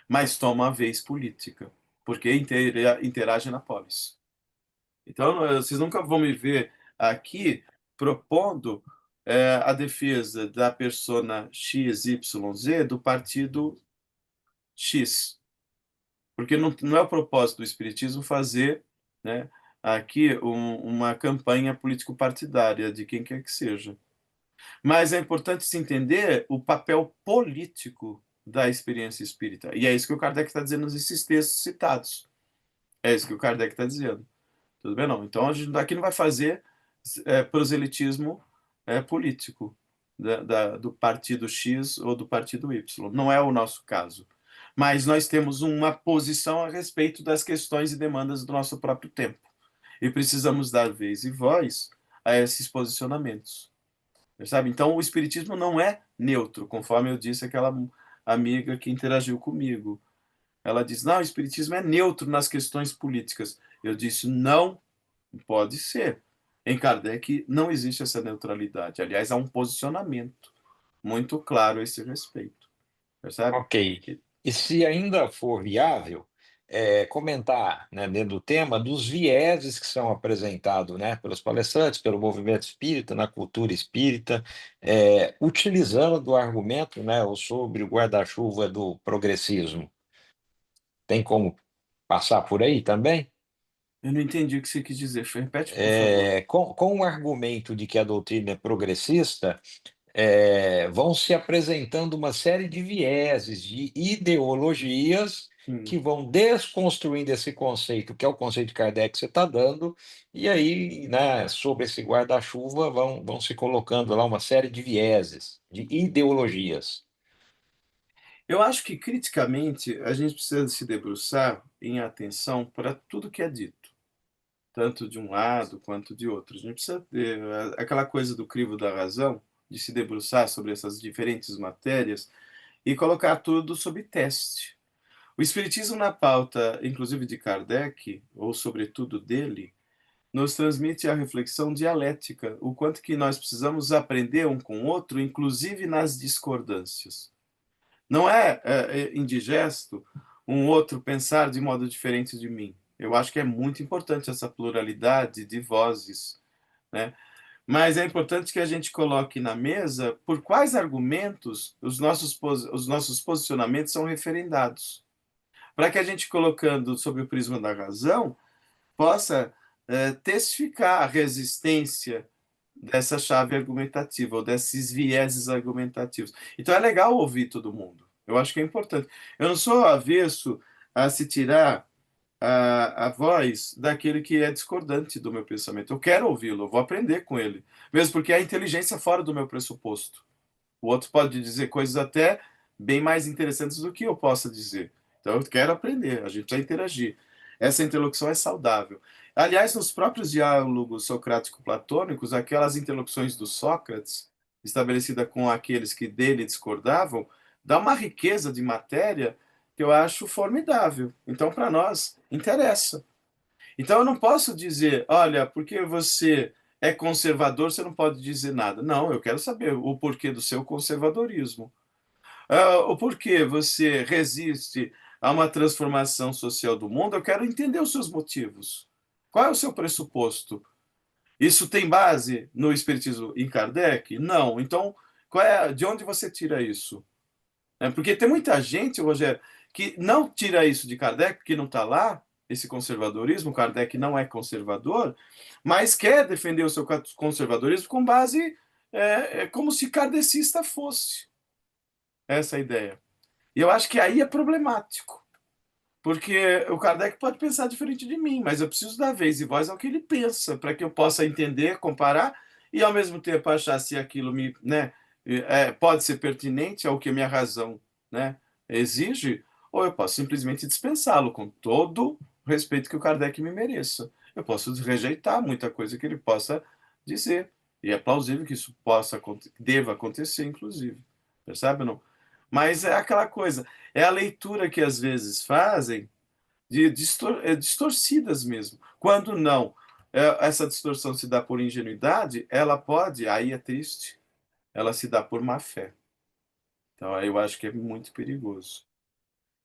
mas toma a vez política, porque interage na polis. Então, vocês nunca vão me ver aqui propondo a defesa da persona XYZ do partido X, porque não é o propósito do Espiritismo fazer, né, aqui uma campanha político-partidária de quem quer que seja. Mas é importante se entender o papel político da experiência espírita. E é isso que o Kardec está dizendo nesses textos citados. É isso que o Kardec está dizendo. Tudo bem? Não. Então, a gente aqui não vai fazer proselitismo político do partido X ou do partido Y. Não é o nosso caso. Mas nós temos uma posição a respeito das questões e demandas do nosso próprio tempo. E precisamos dar vez e voz a esses posicionamentos. Sabe? Então, o espiritismo não é neutro, conforme eu disse aquela amiga que interagiu comigo. Ela diz: não, o espiritismo é neutro nas questões políticas. Eu disse: não pode ser. Em Kardec não existe essa neutralidade. Aliás, há um posicionamento muito claro a esse respeito. Percebe? Ok. E se ainda for viável, comentar, né, dentro do tema, dos vieses que são apresentados, né, pelos palestrantes, pelo movimento espírita, na cultura espírita, utilizando do argumento, né, sobre o guarda-chuva do progressismo. Tem como passar por aí também? Eu não entendi o que você quis dizer. Repete, por favor. Com o argumento de que a doutrina é progressista, vão se apresentando uma série de vieses, de ideologias Hum. que vão desconstruindo esse conceito, que é o conceito de Kardec que você está dando, e aí, né, sobre esse guarda-chuva vão se colocando lá uma série de vieses, de ideologias. Eu acho que, criticamente, a gente precisa se debruçar em atenção para tudo que é dito, tanto de um lado quanto de outro. A gente precisa ter aquela coisa do crivo da razão, de se debruçar sobre essas diferentes matérias e colocar tudo sob teste. O Espiritismo, na pauta, inclusive de Kardec, ou sobretudo dele, nos transmite a reflexão dialética, o quanto que nós precisamos aprender um com o outro, inclusive nas discordâncias. Não é indigesto um outro pensar de modo diferente de mim. Eu acho que é muito importante essa pluralidade de vozes, né? Mas é importante que a gente coloque na mesa por quais argumentos os nossos posicionamentos são referendados, para que a gente, colocando sob o prisma da razão, possa testificar a resistência dessa chave argumentativa, ou desses vieses argumentativos. Então é legal ouvir todo mundo. Eu acho que é importante. Eu não sou avesso a se tirar a voz daquele que é discordante do meu pensamento. Eu quero ouvi-lo, eu vou aprender com ele. Mesmo porque a inteligência fora do meu pressuposto. O outro pode dizer coisas até bem mais interessantes do que eu possa dizer. Então eu quero aprender, a gente precisa interagir. Essa interlocução é saudável. Aliás, nos próprios diálogos socrático-platônicos, aquelas interlocuções do Sócrates, estabelecida com aqueles que dele discordavam, dá uma riqueza de matéria que eu acho formidável. Então, para nós, interessa. Então, eu não posso dizer, olha, porque você é conservador, você não pode dizer nada. Não, eu quero saber o porquê do seu conservadorismo. O porquê você resiste a uma transformação social do mundo, eu quero entender os seus motivos. Qual é o seu pressuposto? Isso tem base no Espiritismo em Kardec? Não. Então, de onde você tira isso? Porque tem muita gente, Rogério, que não tira isso de Kardec, porque não está lá, esse conservadorismo. Kardec não é conservador, mas quer defender o seu conservadorismo com base como se kardecista fosse essa ideia. E eu acho que aí é problemático, porque o Kardec pode pensar diferente de mim, mas eu preciso dar vez e voz ao que ele pensa, para que eu possa entender, comparar e, ao mesmo tempo, achar se aquilo pode ser pertinente ao que a minha razão, né, exige, ou eu posso simplesmente dispensá-lo, com todo o respeito que o Kardec me mereça. Eu posso rejeitar muita coisa que ele possa dizer, e é plausível que isso deva acontecer, inclusive. Percebe ou não? Mas é aquela coisa, é a leitura que às vezes fazem distorcidas mesmo. Quando não, essa distorção se dá por ingenuidade, ela pode, aí é triste, ela se dá por má fé. Então, aí eu acho que é muito perigoso.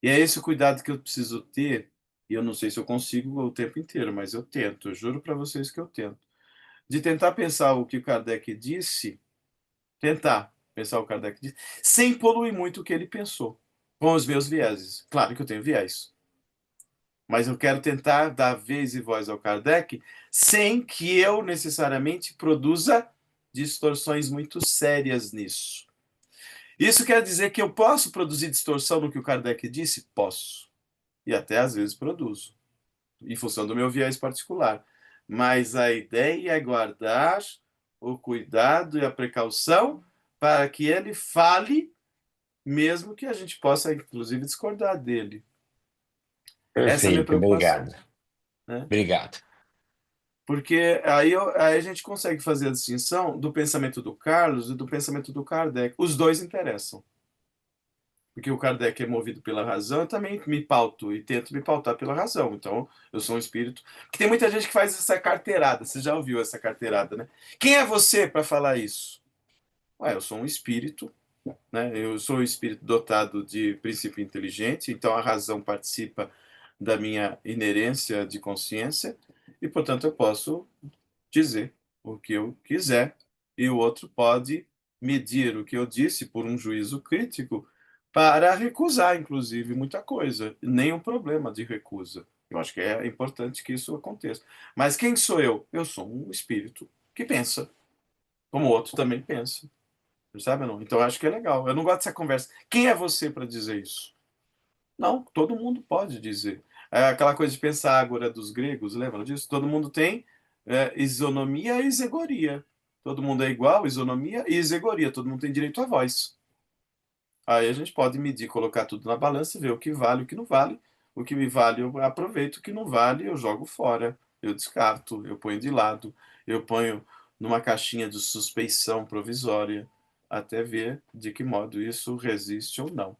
E é esse o cuidado que eu preciso ter, e eu não sei se eu consigo o tempo inteiro, mas eu tento, eu juro para vocês que eu tento, de tentar pensar o que o Kardec disse, tentar pensar o que o Kardec disse, sem poluir muito o que ele pensou, com os meus vieses. Claro que eu tenho viés, mas eu quero tentar dar vez e voz ao Kardec sem que eu necessariamente produza distorções muito sérias nisso. Isso quer dizer que eu posso produzir distorção no que o Kardec disse? Posso. E até às vezes produzo, em função do meu viés particular. Mas a ideia é guardar o cuidado e a precaução para que ele fale, mesmo que a gente possa, inclusive, discordar dele. Essa é a minha Perfeito, preocupação, obrigado. né? Obrigado. Porque aí a gente consegue fazer a distinção do pensamento do Carlos e do pensamento do Kardec. Os dois interessam. Porque o Kardec é movido pela razão, eu também me pauto e tento me pautar pela razão. Então, eu sou um espírito. Porque tem muita gente que faz essa carteirada. Você já ouviu essa carteirada, né? Quem é você para falar isso? Ué, eu sou um espírito, né? Eu sou um espírito dotado de princípio inteligente, então a razão participa da minha inerência de consciência, e, portanto, eu posso dizer o que eu quiser, e o outro pode medir o que eu disse por um juízo crítico para recusar, inclusive, muita coisa. Nenhum problema de recusa. Eu acho que é importante que isso aconteça. Mas quem sou eu? Eu sou um espírito que pensa, como o outro também pensa. Sabe ou não? Então eu acho que é legal. Eu não gosto dessa conversa. Quem é você para dizer isso? Não, todo mundo pode dizer. É aquela coisa de pensar agora dos gregos, lembra disso? Todo mundo tem isonomia e isegoria. Todo mundo é igual, isonomia e isegoria. Todo mundo tem direito à voz. Aí a gente pode medir, colocar tudo na balança e ver o que vale e o que não vale. O que me vale eu aproveito, o que não vale eu jogo fora. Eu descarto, eu ponho de lado, eu ponho numa caixinha de suspeição provisória até ver de que modo isso resiste ou não.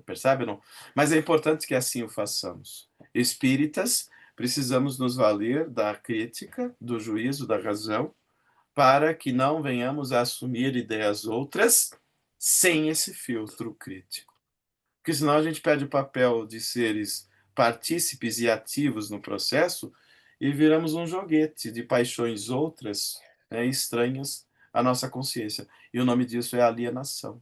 Percebe, não? Mas é importante que assim o façamos. Espíritas, precisamos nos valer da crítica, do juízo, da razão, para que não venhamos a assumir ideias outras sem esse filtro crítico. Porque senão a gente perde o papel de seres partícipes e ativos no processo e viramos um joguete de paixões outras, né, estranhas à nossa consciência. E o nome disso é alienação.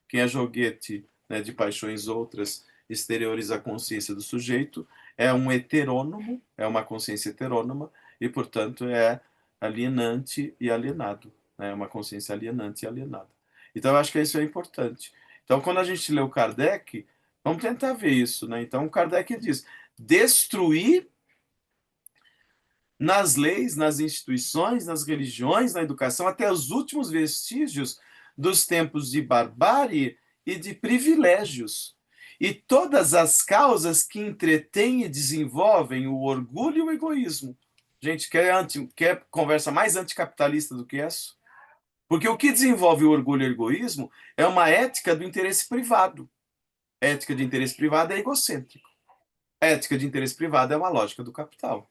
Quem é joguete, né, de paixões outras exteriores à consciência do sujeito é um heterônomo, é uma consciência heterônoma e, portanto, é alienante e alienado. Né? É uma consciência alienante e alienada. Então, eu acho que isso é importante. Então, quando a gente lê o Kardec, vamos tentar ver isso. Né? Então, o Kardec diz: destruir nas leis, nas instituições, nas religiões, na educação, até os últimos vestígios dos tempos de barbárie e de privilégios. E todas as causas que entretêm e desenvolvem o orgulho e o egoísmo. Gente, quer conversa mais anticapitalista do que essa? Porque o que desenvolve o orgulho e o egoísmo é uma ética do interesse privado. A ética de interesse privado é egocêntrico. A ética de interesse privado é uma lógica do capital.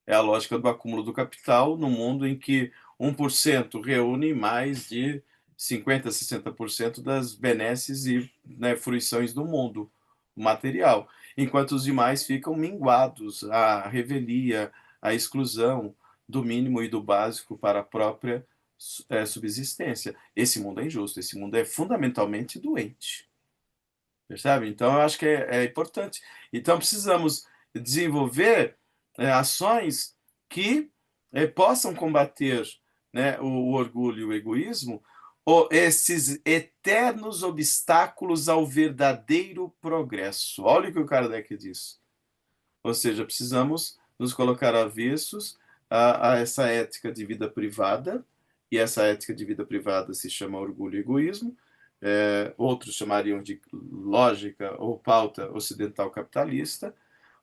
É a lógica do acúmulo do capital no mundo em que 1% reúne mais de 50%, 60% das benesses e, né, fruições do mundo material, enquanto os demais ficam minguados à revelia, à exclusão do mínimo e do básico para a própria subsistência. Esse mundo é injusto, esse mundo é fundamentalmente doente. Percebe? Então, eu acho que é importante. Então, precisamos desenvolver ações que possam combater, né, o orgulho e o egoísmo, ou esses eternos obstáculos ao verdadeiro progresso. Olha o que o Kardec diz. Ou seja, precisamos nos colocar avessos a essa ética de vida privada, e essa ética de vida privada se chama orgulho e egoísmo, outros chamariam de lógica ou pauta ocidental capitalista,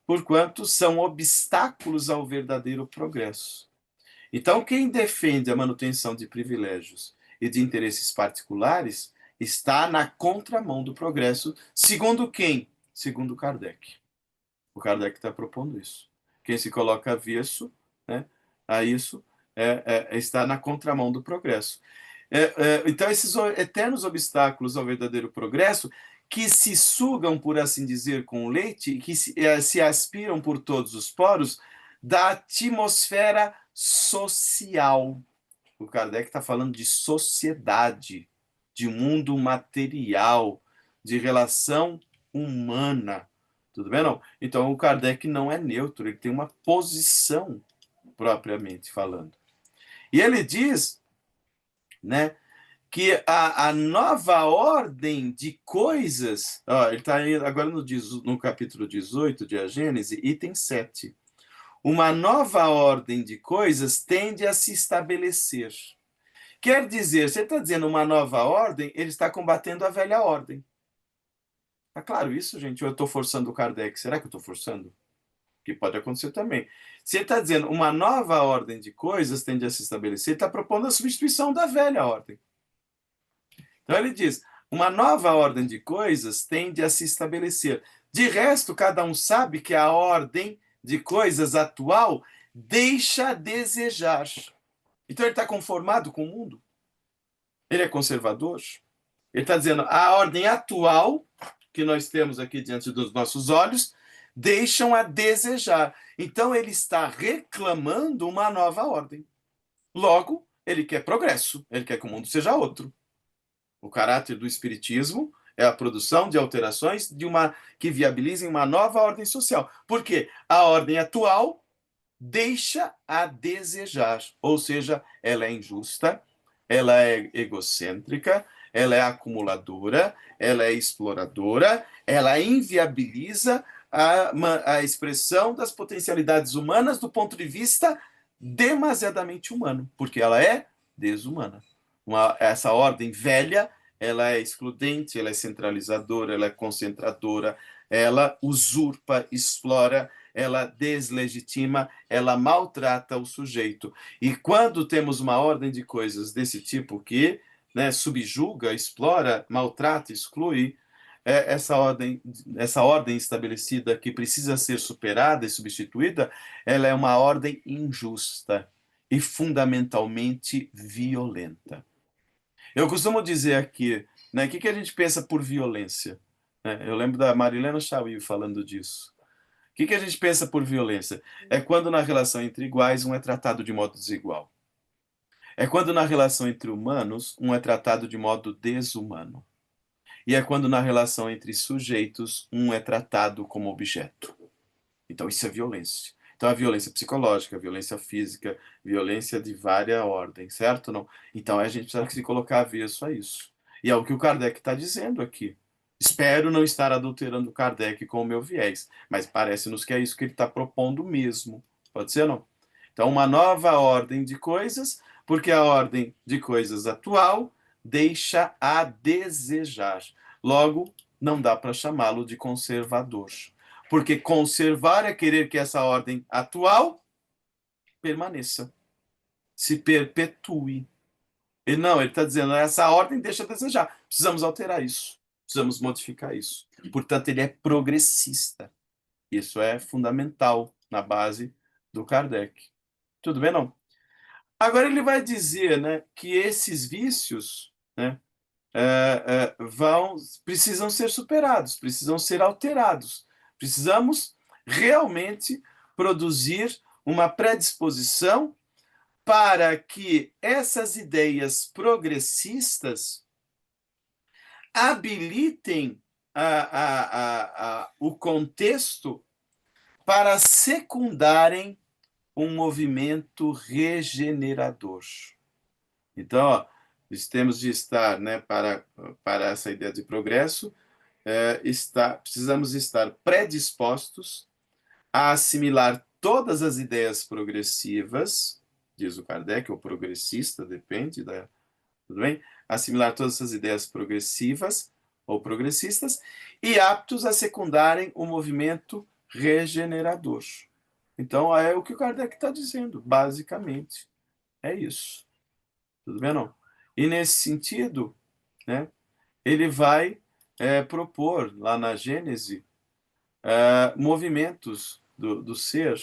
porquanto são obstáculos ao verdadeiro progresso. Então, quem defende a manutenção de privilégios e de interesses particulares está na contramão do progresso, segundo quem? Segundo Kardec. O Kardec está propondo isso. Quem se coloca avesso, né, a isso está na contramão do progresso. Então, esses eternos obstáculos ao verdadeiro progresso, que se sugam, por assim dizer, com o leite, que se aspiram por todos os poros, da atmosfera social. O Kardec está falando de sociedade, de mundo material, de relação humana. Tudo bem, não? Então, o Kardec não é neutro, ele tem uma posição, propriamente falando. E ele diz, né, que a nova ordem de coisas. Ó, ele está agora no capítulo 18 de A Gênese, item 7. Uma nova ordem de coisas tende a se estabelecer. Quer dizer, você está dizendo uma nova ordem, ele está combatendo a velha ordem. Tá claro isso, gente? Ou eu estou forçando o Kardec? Será que eu estou forçando? Que pode acontecer também. Se ele está dizendo uma nova ordem de coisas tende a se estabelecer, ele está propondo a substituição da velha ordem. Então ele diz: uma nova ordem de coisas tende a se estabelecer. De resto, cada um sabe que a ordem de coisas atual deixa a desejar. Então ele está conformado com o mundo? Ele é conservador? Ele está dizendo a ordem atual que nós temos aqui diante dos nossos olhos deixam a desejar. Então ele está reclamando uma nova ordem. Logo, ele quer progresso, ele quer que o mundo seja outro. O caráter do espiritismo é a produção de alterações que viabilizem uma nova ordem social. Porque a ordem atual deixa a desejar, ou seja, ela é injusta, ela é egocêntrica, ela é acumuladora, ela é exploradora, ela inviabiliza a expressão das potencialidades humanas do ponto de vista demasiadamente humano, porque ela é desumana. Essa ordem velha, ela é excludente, ela é centralizadora, ela é concentradora, ela usurpa, explora, ela deslegitima, ela maltrata o sujeito. E quando temos uma ordem de coisas desse tipo que, né, subjuga, explora, maltrata, exclui, essa ordem estabelecida que precisa ser superada e substituída, ela é uma ordem injusta e fundamentalmente violenta. Eu costumo dizer aqui, né, o que a gente pensa por violência? Eu lembro da Marilena Chauí falando disso. O que a gente pensa por violência? É quando na relação entre iguais um é tratado de modo desigual. É quando na relação entre humanos um é tratado de modo desumano. E é quando na relação entre sujeitos um é tratado como objeto. Então isso é violência. Então a violência psicológica, a violência física, violência de várias ordens, certo? Não? Então a gente precisa se colocar avesso a isso. E é o que o Kardec está dizendo aqui. Espero não estar adulterando Kardec com o meu viés, mas parece-nos que é isso que ele está propondo mesmo. Pode ser, não? Então, uma nova ordem de coisas, porque a ordem de coisas atual deixa a desejar. Logo, não dá para chamá-lo de conservador. Porque conservar é querer que essa ordem atual permaneça, se perpetue. E não, ele está dizendo, essa ordem deixa a desejar. Precisamos alterar isso. Precisamos modificar isso. Portanto, ele é progressista. Isso é fundamental na base do Kardec. Tudo bem, não? Agora ele vai dizer, né, que esses vícios, né, precisam ser superados, precisam ser alterados. Precisamos realmente produzir uma predisposição para que essas ideias progressistas habilitem o contexto para secundarem um movimento regenerador. Então, ó, temos de estar, né, para essa ideia de progresso, precisamos estar predispostos a assimilar todas as ideias progressivas, diz o Kardec, ou progressista, depende da. Tudo bem? Assimilar todas essas ideias progressivas ou progressistas e aptos a secundarem o movimento regenerador. Então, é o que o Kardec está dizendo, basicamente. É isso. Tudo bem, não? E nesse sentido, né, ele vai propor, lá na Gênese, movimentos do ser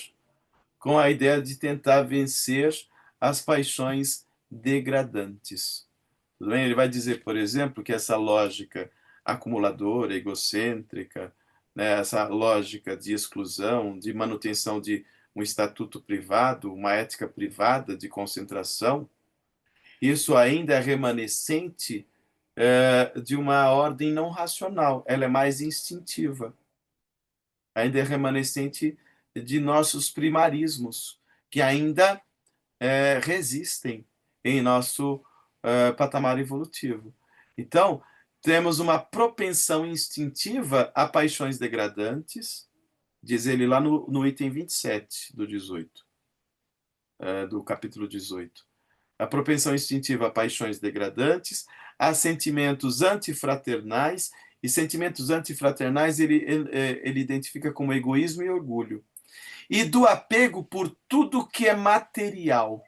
com a ideia de tentar vencer as paixões degradantes. Tudo bem? Ele vai dizer, por exemplo, que essa lógica acumuladora, egocêntrica, né, essa lógica de exclusão, de manutenção de um estatuto privado, uma ética privada de concentração, isso ainda é remanescente de uma ordem não racional, ela é mais instintiva. Ainda é remanescente de nossos primarismos, que ainda resistem em nosso patamar evolutivo. Então, temos uma propensão instintiva a paixões degradantes, diz ele lá no item 27 do 18, do capítulo 18. A propensão instintiva a paixões degradantes, a sentimentos antifraternais, e sentimentos antifraternais ele identifica como egoísmo e orgulho. E do apego por tudo que é material.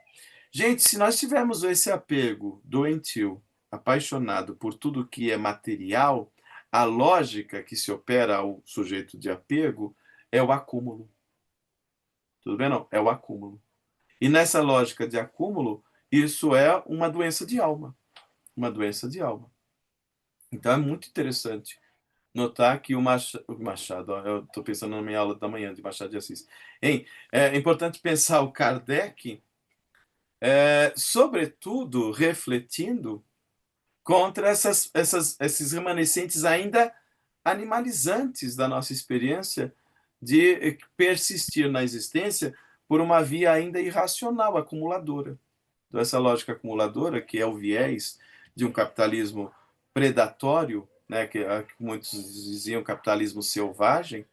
Gente, se nós tivermos esse apego doentio, apaixonado por tudo que é material, a lógica que se opera ao sujeito de apego é o acúmulo. Tudo bem? Não? É o acúmulo. E nessa lógica de acúmulo, isso é uma doença de alma. Uma doença de alma. Então é muito interessante notar que o Machado, ó, eu estou pensando na minha aula da manhã de Machado de Assis. Hein? É importante pensar o Kardec, sobretudo refletindo contra esses remanescentes ainda animalizantes da nossa experiência de persistir na existência por uma via ainda irracional, acumuladora. Então, essa lógica acumuladora, que é o viés de um capitalismo predatório, né, que muitos diziam capitalismo selvagem,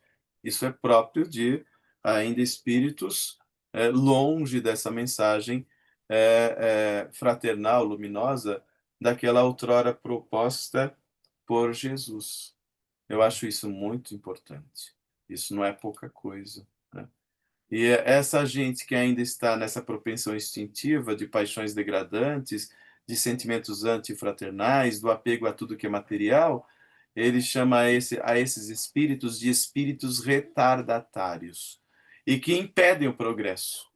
isso é próprio de ainda espíritos longe dessa mensagem fraternal, luminosa, daquela outrora proposta por Jesus. Eu acho isso muito importante. Isso não é pouca coisa, né? E essa gente que ainda está nessa propensão instintiva de paixões degradantes, de sentimentos antifraternais, do apego a tudo que é material, ele chama a esses espíritos de espíritos retardatários e que impedem o progresso.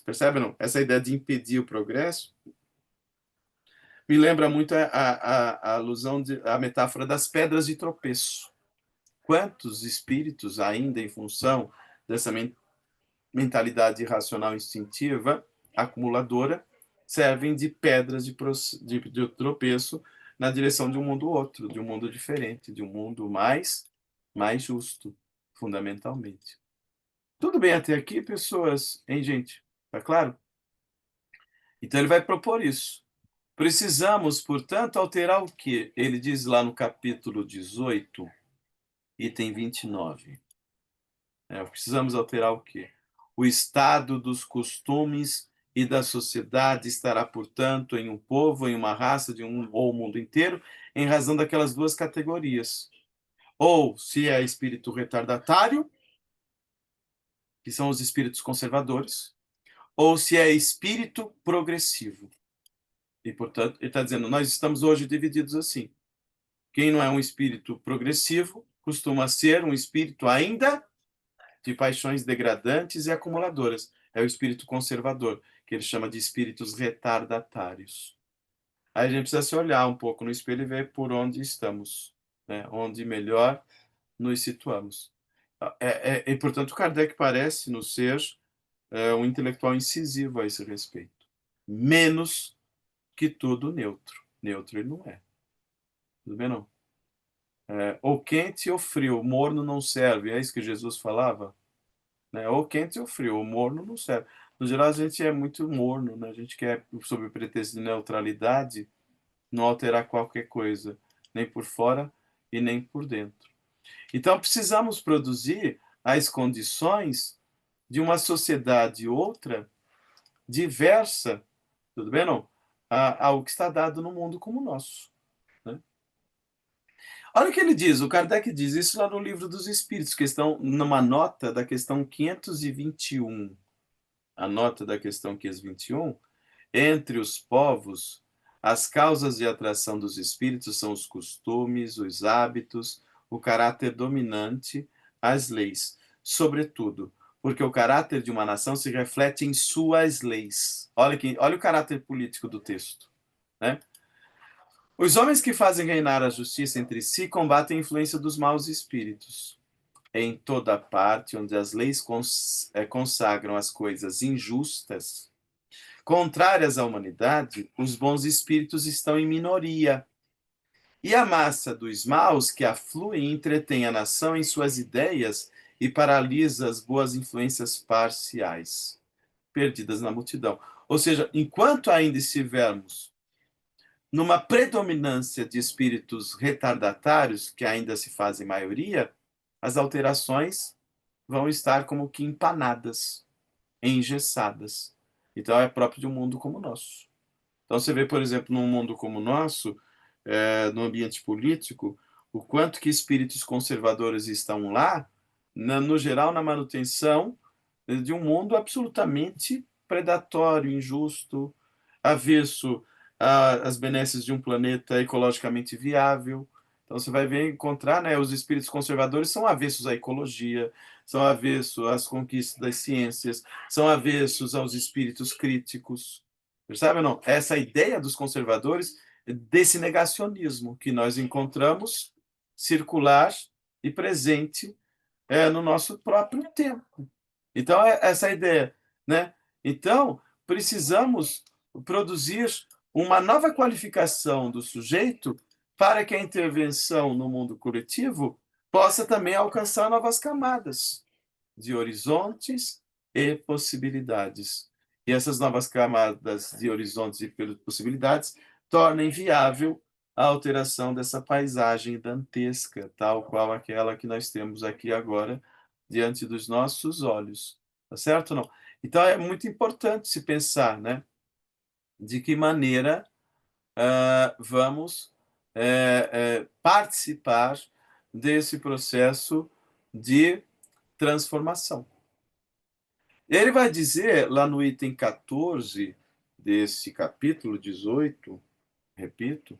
Percebe, não? Essa ideia de impedir o progresso me lembra muito a alusão, a metáfora das pedras de tropeço. Quantos espíritos ainda em função dessa mentalidade irracional instintiva, acumuladora, servem de pedras de tropeço na direção de um mundo outro, de um mundo diferente, de um mundo mais justo, fundamentalmente. Tudo bem até aqui, pessoas? Hein, gente? Tá claro? Então ele vai propor isso. Precisamos, portanto, alterar o quê? Ele diz lá no capítulo 18, item 29. Precisamos alterar o quê? O estado dos costumes e da sociedade estará, portanto, em um povo, em uma raça, ou o mundo inteiro, em razão daquelas duas categorias. Ou se é espírito retardatário, que são os espíritos conservadores, ou se é espírito progressivo. E, portanto, ele está dizendo, nós estamos hoje divididos assim. Quem não é um espírito progressivo costuma ser um espírito ainda de paixões degradantes e acumuladoras. É o espírito conservador, que ele chama de espíritos retardatários. Aí a gente precisa se olhar um pouco no espelho e ver por onde estamos, né? Onde melhor nos situamos. E, portanto, Kardec parece nos ser um intelectual incisivo a esse respeito. Menos que tudo neutro. Neutro ele não é. Tudo bem, não? Ou quente ou frio, morno não serve. É isso que Jesus falava? Né? Ou quente ou frio, o morno não serve. No geral, a gente é muito morno, né? A gente quer, sob o pretexto de neutralidade, não alterar qualquer coisa, nem por fora e nem por dentro. Então, precisamos produzir as condições de uma sociedade outra, diversa, tudo bem, não? Ao que está dado no mundo como o nosso. Né? Olha o que ele diz, o Kardec diz isso lá no Livro dos Espíritos, questão, numa nota da questão 521. A nota da questão 521, entre os povos, as causas de atração dos espíritos são os costumes, os hábitos, o caráter dominante, as leis, sobretudo, porque o caráter de uma nação se reflete em suas leis. Olha o caráter político do texto, né? Os homens que fazem reinar a justiça entre si combatem a influência dos maus espíritos. Em toda parte onde as leis consagram as coisas injustas, contrárias à humanidade, os bons espíritos estão em minoria. E a massa dos maus que aflui entretém a nação em suas ideias e paralisa as boas influências parciais, perdidas na multidão. Ou seja, enquanto ainda estivermos numa predominância de espíritos retardatários, que ainda se fazem maioria, as alterações vão estar como que empanadas, engessadas. Então é próprio de um mundo como o nosso. Então você vê, por exemplo, num mundo como o nosso, no ambiente político, o quanto que espíritos conservadores estão lá, no geral, na manutenção de um mundo absolutamente predatório, injusto, avesso às benesses de um planeta ecologicamente viável. Então você vai ver, encontrar, né, os espíritos conservadores são avessos à ecologia, são avessos às conquistas das ciências, são avessos aos espíritos críticos. Percebe ou não? Essa ideia dos conservadores, desse negacionismo que nós encontramos circular e presente no nosso próprio tempo. Então, é essa a ideia, né? Então, precisamos produzir uma nova qualificação do sujeito para que a intervenção no mundo coletivo possa também alcançar novas camadas de horizontes e possibilidades. E essas novas camadas de horizontes e possibilidades tornem viável a alteração dessa paisagem dantesca, tal qual aquela que nós temos aqui agora diante dos nossos olhos. Tá certo ou não? Então é muito importante se pensar, né, de que maneira vamos participar desse processo de transformação. Ele vai dizer, lá no item 14 desse capítulo 18, repito,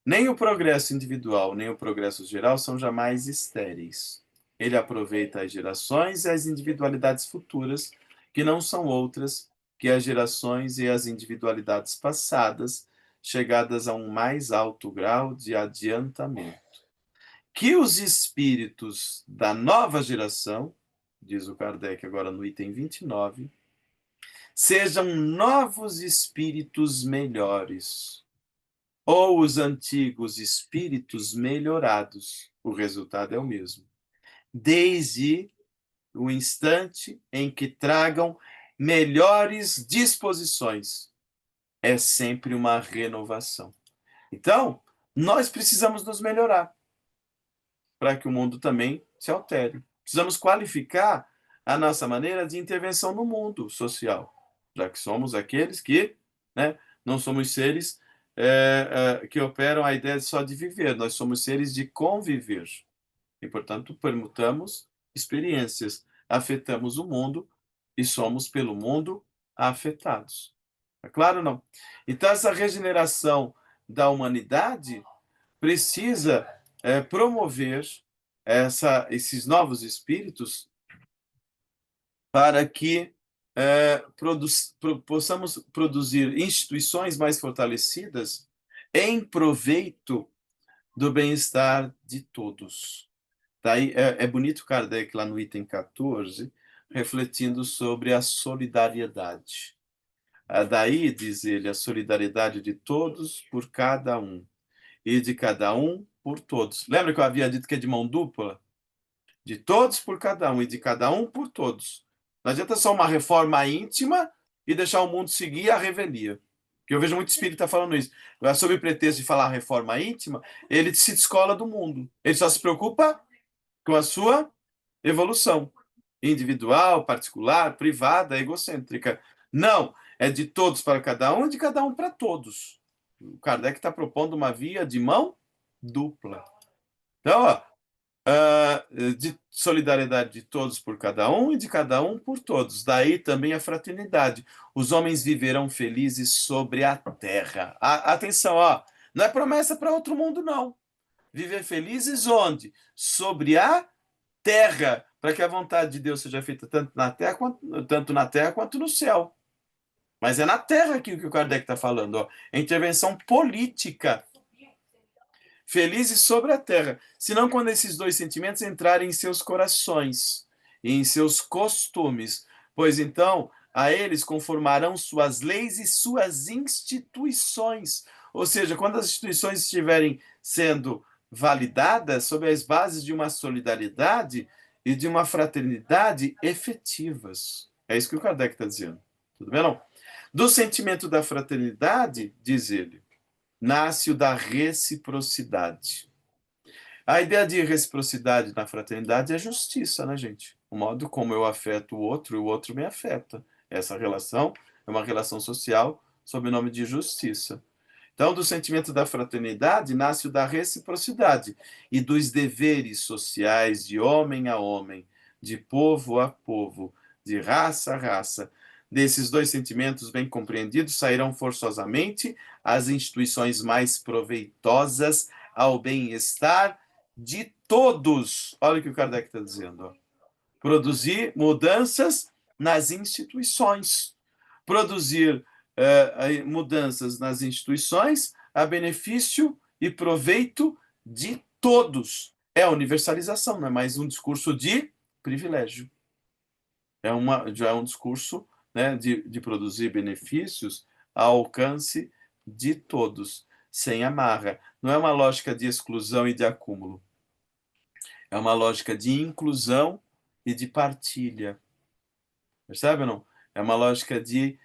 nem o progresso individual, nem o progresso geral são jamais estéreis. Ele aproveita as gerações e as individualidades futuras, que não são outras que as gerações e as individualidades passadas, chegadas a um mais alto grau de adiantamento. Que os espíritos da nova geração, diz o Kardec agora no item 29, sejam novos espíritos melhores, ou os antigos espíritos melhorados, o resultado é o mesmo, desde o instante em que tragam melhores disposições. É sempre uma renovação. Então, nós precisamos nos melhorar para que o mundo também se altere. Precisamos qualificar a nossa maneira de intervenção no mundo social, já que somos aqueles que, né, não somos seres que operam a ideia só de viver, nós somos seres de conviver. E, portanto, permutamos experiências, afetamos o mundo e somos pelo mundo afetados. É claro ou não? Então, essa regeneração da humanidade precisa promover esses novos espíritos para que possamos produzir instituições mais fortalecidas em proveito do bem-estar de todos. Daí é bonito Kardec, lá no item 14, refletindo sobre a solidariedade. Daí, diz ele, a solidariedade de todos por cada um, e de cada um por todos. Lembra que eu havia dito que é de mão dupla? De todos por cada um, e de cada um por todos. Não adianta só uma reforma íntima e deixar o mundo seguir a revelia. Que eu vejo muito espírita falando isso. Sob o pretexto de falar reforma íntima, ele se descola do mundo. Ele só se preocupa com a sua evolução individual, particular, privada, egocêntrica. Não, é de todos para cada um e de cada um para todos. O Kardec está propondo uma via de mão dupla. Então, ó, de solidariedade de todos por cada um e de cada um por todos. Daí também a fraternidade. Os homens viverão felizes sobre a terra. Atenção, ó, não é promessa para outro mundo, não. Viver felizes onde? Sobre a terra, para que a vontade de Deus seja feita tanto na terra quanto no céu. Mas é na terra aqui que o Kardec está falando, ó. É intervenção política. Felizes sobre a terra. Senão, quando esses dois sentimentos entrarem em seus corações e em seus costumes, pois então a eles conformarão suas leis e suas instituições. Ou seja, quando as instituições estiverem sendo validadas sob as bases de uma solidariedade e de uma fraternidade efetivas. É isso que o Kardec está dizendo. Tudo bem, não? Do sentimento da fraternidade, diz ele, nasce o da reciprocidade. A ideia de reciprocidade na fraternidade é justiça, né, gente? O modo como eu afeto o outro e o outro me afeta. Essa relação é uma relação social sob o nome de justiça. Então, do sentimento da fraternidade nasce o da reciprocidade e dos deveres sociais de homem a homem, de povo a povo, de raça a raça. Desses dois sentimentos bem compreendidos sairão forçosamente as instituições mais proveitosas ao bem-estar de todos. Olha o que o Kardec está dizendo. Ó. Produzir mudanças nas instituições. Produzir mudanças nas instituições a benefício e proveito de todos. É a universalização, não é mais um discurso de privilégio. Já é um discurso, né, de produzir benefícios ao alcance de todos, sem amarra. Não é uma lógica de exclusão e de acúmulo. É uma lógica de inclusão e de partilha. Percebe ou não? É uma lógica de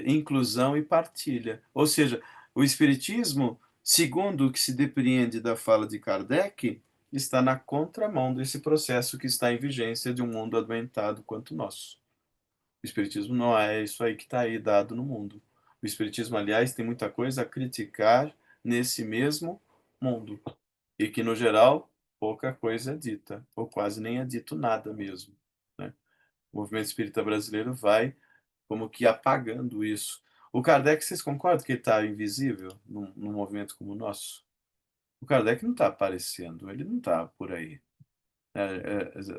inclusão e partilha. Ou seja, o Espiritismo, segundo o que se depreende da fala de Kardec, está na contramão desse processo que está em vigência de um mundo adoentado quanto o nosso. O Espiritismo não é isso aí que está aí dado no mundo. O Espiritismo, aliás, tem muita coisa a criticar nesse mesmo mundo. E que, no geral, pouca coisa é dita, ou quase nem é dito nada mesmo, né? O movimento espírita brasileiro vai como que apagando isso. O Kardec, vocês concordam que ele está invisível num movimento como o nosso? O Kardec não está aparecendo, ele não está por aí.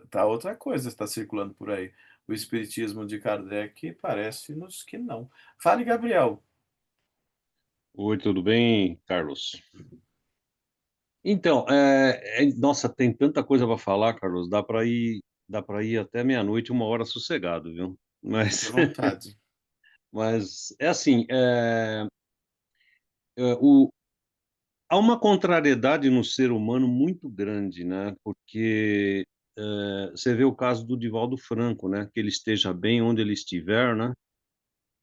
Tá outra coisa está circulando por aí. O espiritismo de Kardec parece-nos que não. Fale, Gabriel. Oi, tudo bem, Carlos? Então, nossa, tem tanta coisa para falar, Carlos. Dá para ir até meia-noite, 1 hora sossegado, viu? Fique à Mas, vontade. mas é assim, é, o, há uma contrariedade no ser humano muito grande, né? Porque você vê o caso do Divaldo Franco, né? Que ele esteja bem onde ele estiver, né?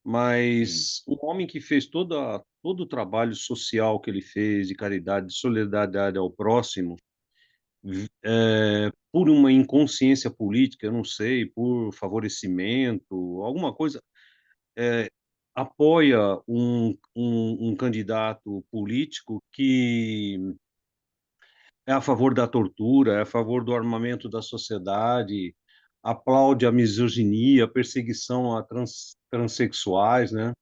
Sim, Mas um homem que fez todo o trabalho social que ele fez, de caridade, de solidariedade ao próximo, por uma inconsciência política, eu não sei, por favorecimento, alguma coisa, é, apoia um candidato político que é a favor da tortura, é a favor do armamento da sociedade, aplaude a misoginia, a perseguição a transexuais, né?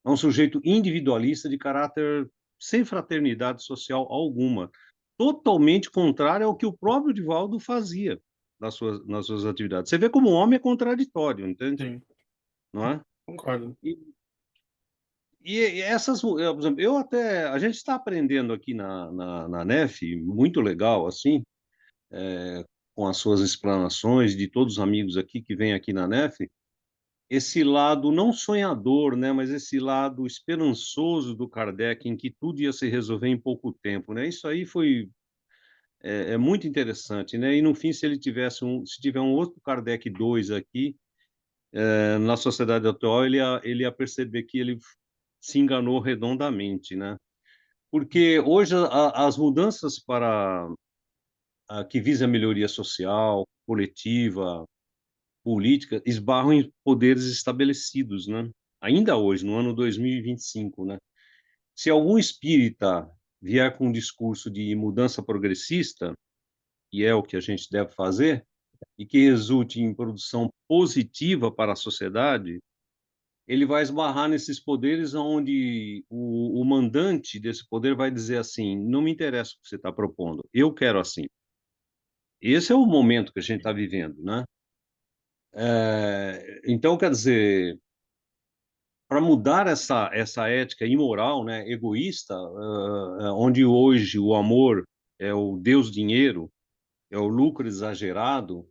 É um sujeito individualista de caráter sem fraternidade social alguma, totalmente contrário ao que o próprio Divaldo fazia nas suas atividades. Você vê como o homem é contraditório, entende? sim, Não é? concordo. E, e essas, por exemplo, a gente está aprendendo aqui na NEF, muito legal, assim, com as suas explanações de todos os amigos aqui que vêm aqui na NEF, esse lado não sonhador, né, mas esse lado esperançoso do Kardec, em que tudo ia se resolver em pouco tempo, né? Isso aí é muito interessante, né? E no fim, se tiver um outro Kardec 2 aqui, na sociedade atual, ele ia perceber que ele se enganou redondamente, né? Porque hoje as mudanças para que visa a melhoria social, coletiva, política, esbarram em poderes estabelecidos, né? Ainda hoje, no ano 2025, né? Se algum espírita vier com um discurso de mudança progressista, e é o que a gente deve fazer, e que resulte em produção positiva para a sociedade, ele vai esbarrar nesses poderes onde o mandante desse poder vai dizer assim: não me interessa o que você está propondo, eu quero assim. Esse é o momento que a gente está vivendo, né? Então, quer dizer, para mudar essa ética imoral, né, egoísta, onde hoje o amor é o Deus dinheiro, é o lucro exagerado,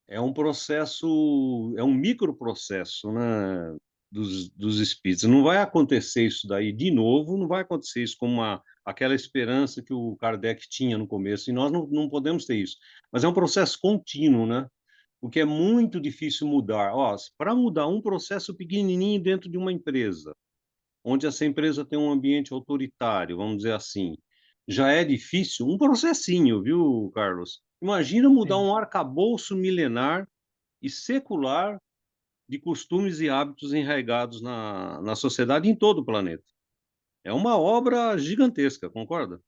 é um processo, é um microprocesso, né, dos espíritos. Não vai acontecer isso daí de novo, não vai acontecer isso como aquela esperança que o Kardec tinha no começo, e nós não podemos ter isso. Mas é um processo contínuo, né? O que é muito difícil mudar. Ó, para mudar um processo pequenininho dentro de uma empresa, onde essa empresa tem um ambiente autoritário, vamos dizer assim, já é difícil, um processinho, viu, Carlos? Imagina mudar Sim, um arcabouço milenar e secular de costumes e hábitos enraigados na sociedade em todo o planeta. É uma obra gigantesca, concorda?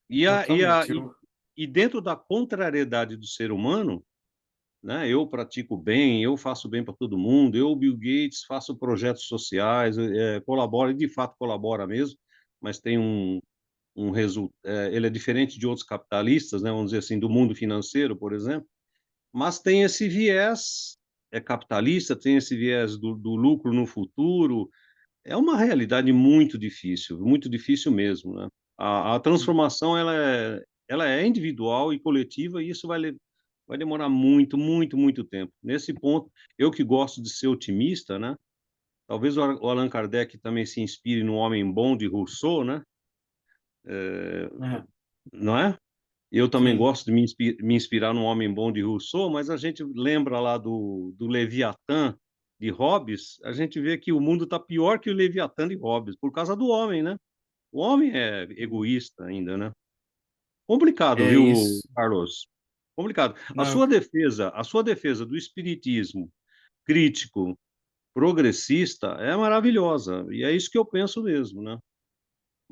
E, a, e, a, totalmente. e, e dentro da contrariedade do ser humano, né? Eu pratico bem, eu faço bem para todo mundo, eu, Bill Gates, faço projetos sociais, colaboro, e de fato colabora mesmo, mas tem um resultado, ele é diferente de outros capitalistas, né? Vamos dizer assim, do mundo financeiro, por exemplo, mas tem esse viés capitalista, tem esse viés do lucro no futuro, é uma realidade muito difícil mesmo, né? A transformação, ela é individual e coletiva, e isso vai demorar muito, muito, muito tempo. Nesse ponto, eu que gosto de ser otimista, né? Talvez o Allan Kardec também se inspire no Homem Bom de Rousseau, né? É, Não é? Eu também sim. gosto de me inspirar no Homem Bom de Rousseau, mas a gente lembra lá do Leviatã de Hobbes, a gente vê que o mundo está pior que o Leviatã de Hobbes, por causa do homem, né? O homem é egoísta ainda, né? Complicado, É viu, isso. Carlos? Complicado. Não, A sua defesa do espiritismo crítico, progressista, é maravilhosa, e é isso que eu penso mesmo, né?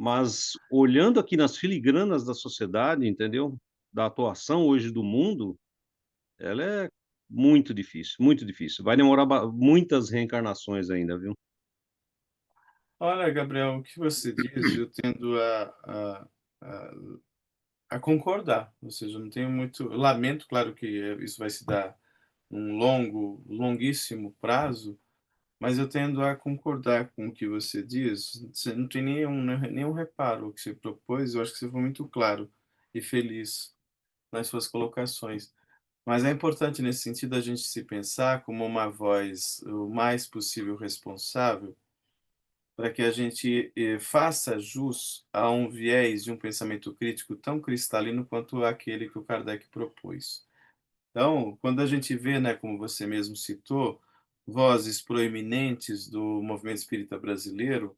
Mas olhando aqui nas filigranas da sociedade, entendeu? Da atuação hoje do mundo, ela é muito difícil, muito difícil. Vai demorar muitas reencarnações ainda, viu? olha, Gabriel, o que você diz, eu tendo a, a concordar. Ou seja, eu não tenho muito. Eu lamento, claro que isso vai se dar um longuíssimo prazo, mas eu tendo a concordar com o que você diz. Você não tem nenhum reparo o que você propôs, eu acho que você foi muito claro e feliz nas suas colocações. Mas é importante, nesse sentido, a gente se pensar como uma voz o mais possível responsável para que a gente faça jus a um viés de um pensamento crítico tão cristalino quanto aquele que o Kardec propôs. Então, quando a gente vê, né, como você mesmo citou, vozes proeminentes do movimento espírita brasileiro,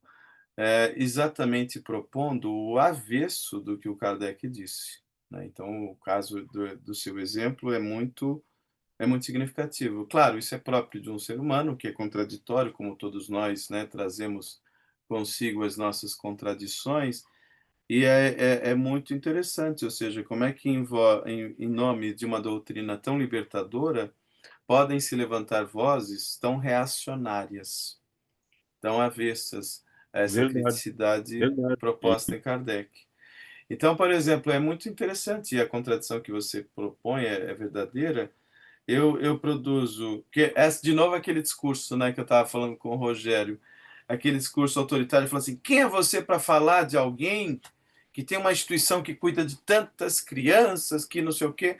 exatamente propondo o avesso do que o Kardec disse, né? Então, o caso do seu exemplo é muito significativo. Claro, isso é próprio de um ser humano, que é contraditório, como todos nós, né, trazemos consigo as nossas contradições, e é muito interessante, ou seja, como é que em nome de uma doutrina tão libertadora podem se levantar vozes tão reacionárias, tão avessas a essa Verdade, criticidade verdade. proposta em Kardec. Então, por exemplo, é muito interessante, e a contradição que você propõe é verdadeira. Eu produzo, que é de novo aquele discurso, né, que eu estava falando com o Rogério, aquele discurso autoritário, falando assim: quem é você para falar de alguém que tem uma instituição que cuida de tantas crianças, que não sei o quê?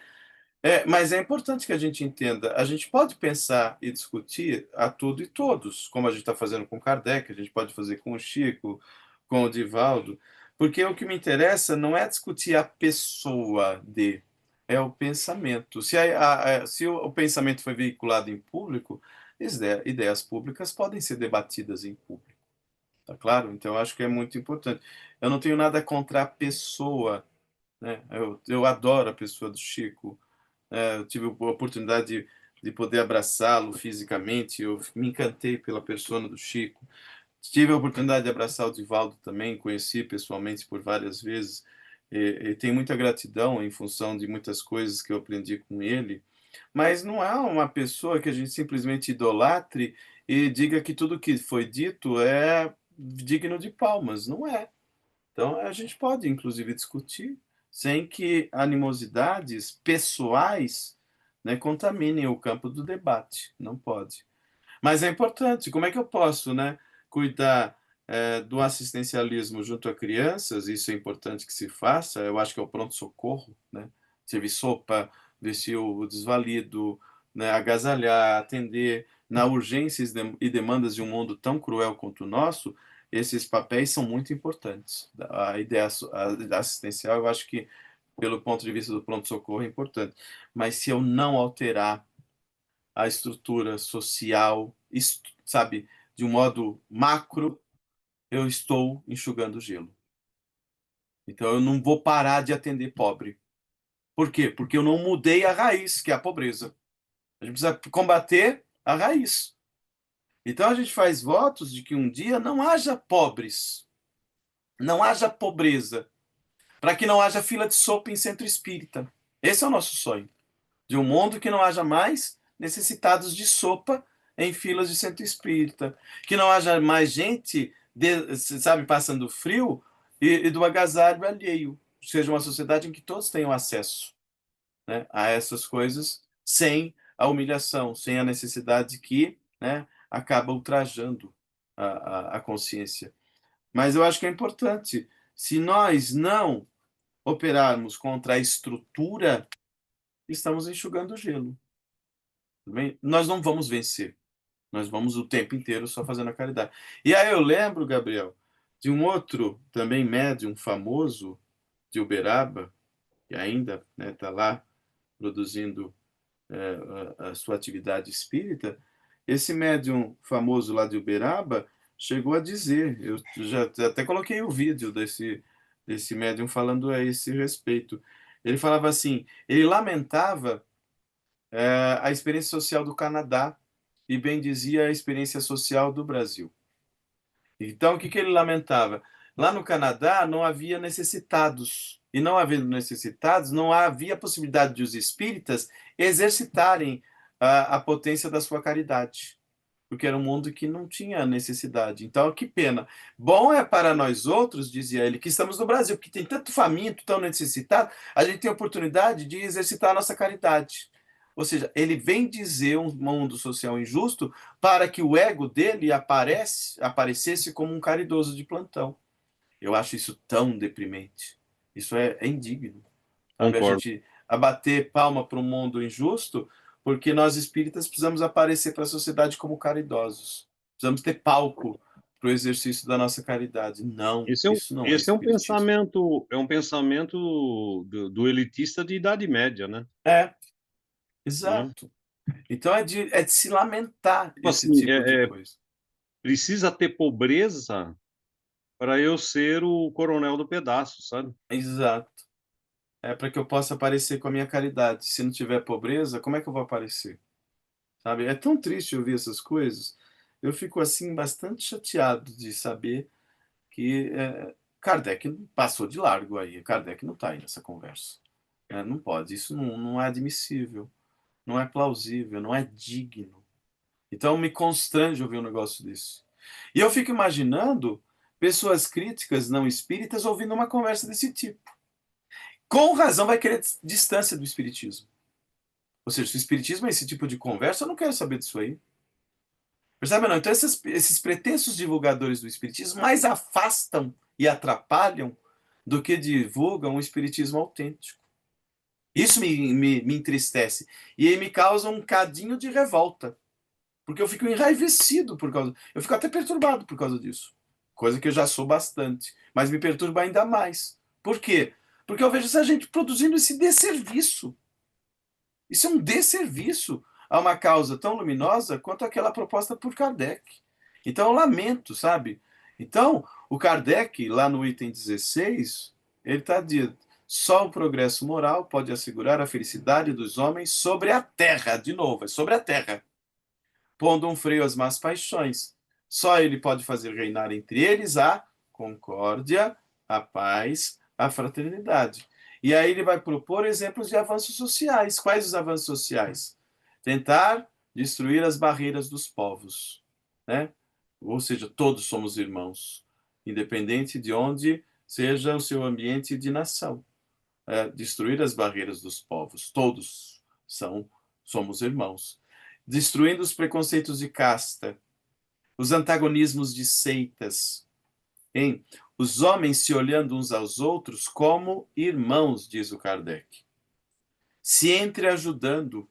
Mas é importante que a gente entenda, a gente pode pensar e discutir a tudo e todos, como a gente está fazendo com Kardec, a gente pode fazer com o Chico, com o Divaldo, porque o que me interessa não é discutir a pessoa é o pensamento. Se o pensamento foi veiculado em público, ideias públicas podem ser debatidas em público, tá claro? Então, eu acho que é muito importante. Eu não tenho nada contra a pessoa, né? Eu adoro a pessoa do Chico, eu tive a oportunidade de poder abraçá-lo fisicamente, eu me encantei pela persona do Chico. Tive a oportunidade de abraçar o Divaldo também, conheci pessoalmente por várias vezes, e tenho muita gratidão em função de muitas coisas que eu aprendi com ele, mas não é uma pessoa que a gente simplesmente idolatre e diga que tudo que foi dito é digno de palmas, não é. Então, a gente pode, inclusive, discutir sem que animosidades pessoais, né, contaminem o campo do debate. Não pode. Mas é importante. Como é que eu posso, né, cuidar do assistencialismo junto a crianças? Isso é importante que se faça. Eu acho que é o pronto-socorro, né? Servir sopa, vestir o desvalido, né, agasalhar, atender. Na urgências e demandas de um mundo tão cruel quanto o nosso, esses papéis são muito importantes. A ideia assistencial, eu acho que, pelo ponto de vista do pronto-socorro, é importante. Mas se eu não alterar a estrutura social, sabe, de um modo macro, eu estou enxugando gelo. Então eu não vou parar de atender pobre. Por quê? Porque eu não mudei a raiz, que é a pobreza. A gente precisa combater a raiz. Então a gente faz votos de que um dia não haja pobres, não haja pobreza, para que não haja fila de sopa em centro espírita. Esse é o nosso sonho. De um mundo que não haja mais necessitados de sopa em filas de centro espírita, que não haja mais gente, sabe, passando frio e do agasalho alheio. Seja uma sociedade em que todos tenham acesso, né, a essas coisas sem a humilhação, sem a necessidade que, né, acaba ultrajando a consciência. Mas eu acho que é importante. Se nós não operarmos contra a estrutura, estamos enxugando gelo. Tudo bem? Nós não vamos vencer. Nós vamos o tempo inteiro só fazendo a caridade. E aí eu lembro, Gabriel, de um outro também médium famoso de Uberaba, que ainda está lá produzindo a sua atividade espírita. Esse médium famoso lá de Uberaba chegou a dizer, eu já até coloquei o vídeo desse médium falando a esse respeito. Ele falava assim, ele lamentava a experiência social do Canadá e bendizia a experiência social do Brasil. Então, o que ele lamentava? Lá no Canadá não havia necessitados. E não havendo necessitados, não havia possibilidade de os espíritas exercitarem a potência da sua caridade. Porque era um mundo que não tinha necessidade. Então, que pena. Bom é para nós outros, dizia ele, que estamos no Brasil, porque tem tanto faminto, tão necessitado, a gente tem a oportunidade de exercitar a nossa caridade. Ou seja, ele vem dizer um mundo social injusto para que o ego dele aparecesse como um caridoso de plantão. Eu acho isso tão deprimente. Isso é indigno. Sabe? A Concordo. gente abater palma para um mundo injusto, porque nós espíritas precisamos aparecer para a sociedade como caridosos. Precisamos ter palco para o exercício da nossa caridade. Não, isso não é Esse espiritismo. é um pensamento do elitista de Idade Média, né? É, Né? exato. Então é de se lamentar Tipo esse assim, tipo de coisa. precisa ter pobreza para eu ser o coronel do pedaço, sabe? Exato. É para que eu possa aparecer com a minha caridade. Se não tiver pobreza, como é que eu vou aparecer? Sabe? É tão triste ouvir essas coisas. Eu fico assim bastante chateado de saber que Kardec passou de largo aí. Kardec não está aí nessa conversa. Não pode. Isso não é admissível, não é plausível, não é digno. Então me constrange ouvir um negócio desse. E eu fico imaginando pessoas críticas não espíritas ouvindo uma conversa desse tipo. Com razão vai querer distância do espiritismo. Ou seja, se o espiritismo é esse tipo de conversa, eu não quero saber disso aí. Percebe, não? Então, esses pretensos divulgadores do espiritismo mais afastam e atrapalham do que divulgam o espiritismo autêntico. Isso me entristece. E aí me causa um cadinho de revolta. Porque eu fico enraivecido por causa. Eu fico até perturbado por causa disso. Coisa que eu já sou bastante. Mas me perturba ainda mais. Por quê? Porque eu vejo essa gente produzindo esse desserviço. Isso é um desserviço a uma causa tão luminosa quanto aquela proposta por Kardec. Então eu lamento, sabe? Então, o Kardec, lá no item 16, ele está dizendo: só o progresso moral pode assegurar a felicidade dos homens sobre a terra. De novo, é sobre a terra, pondo um freio às más paixões. Só ele pode fazer reinar entre eles a concórdia, a paz, a fraternidade. E aí ele vai propor exemplos de avanços sociais. Quais os avanços sociais? Tentar destruir as barreiras dos povos, né? Ou seja, todos somos irmãos, independente de onde seja o seu ambiente de nação. Destruir as barreiras dos povos, todos somos irmãos. Destruindo os preconceitos de casta, os antagonismos de seitas, hein? Os homens se olhando uns aos outros como irmãos, diz o Kardec, se entreajudando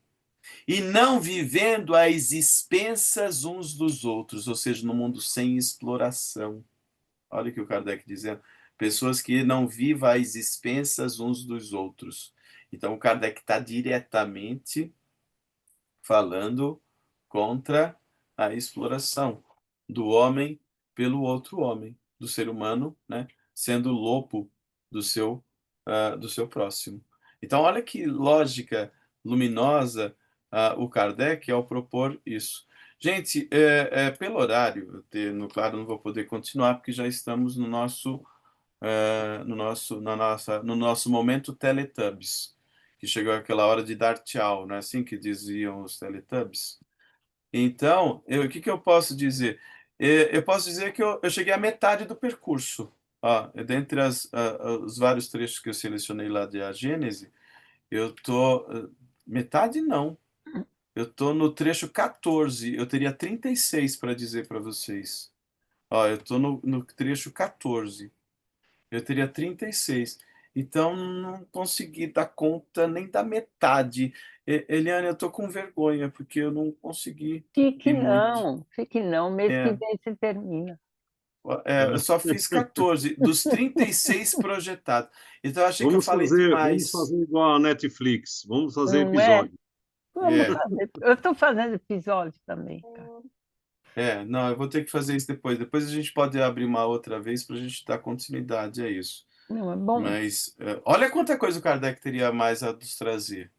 e não vivendo às expensas uns dos outros, ou seja, no mundo sem exploração. Olha o que o Kardec dizendo, pessoas que não vivam às expensas uns dos outros. Então o Kardec está diretamente falando contra a exploração do homem pelo outro homem, do ser humano, né, sendo lobo do seu próximo. Então, olha que lógica luminosa o Kardec ao propor isso. Gente, pelo horário, claro, não vou poder continuar porque já estamos no nosso momento Teletubbies, que chegou aquela hora de dar tchau, não é assim que diziam os Teletubbies? Então, o que que eu posso dizer? Eu posso dizer que eu cheguei à metade do percurso. Ó, dentre os vários trechos que eu selecionei lá de A Gênese, eu tô. Metade não. Eu tô no trecho 14. Eu teria 36 para dizer para vocês. Ó, eu tô no trecho 14. Eu teria 36. Então, não consegui dar conta nem da metade. Eliane, eu tô com vergonha, porque eu não consegui ir muito. Fique não, mês que É, vem você termina. eu só fiz 14 dos 36 projetados. Então, eu achei que eu falei Vamos demais. fazer igual a Netflix. Vamos fazer Não é? episódio. Vamos É. fazer. Eu estou fazendo episódio também, cara. Não, eu vou ter que fazer isso depois. Depois a gente pode abrir uma outra vez para a gente dar continuidade a isso. Não é bom? Mas olha quanta coisa o Kardec teria mais a nos trazer.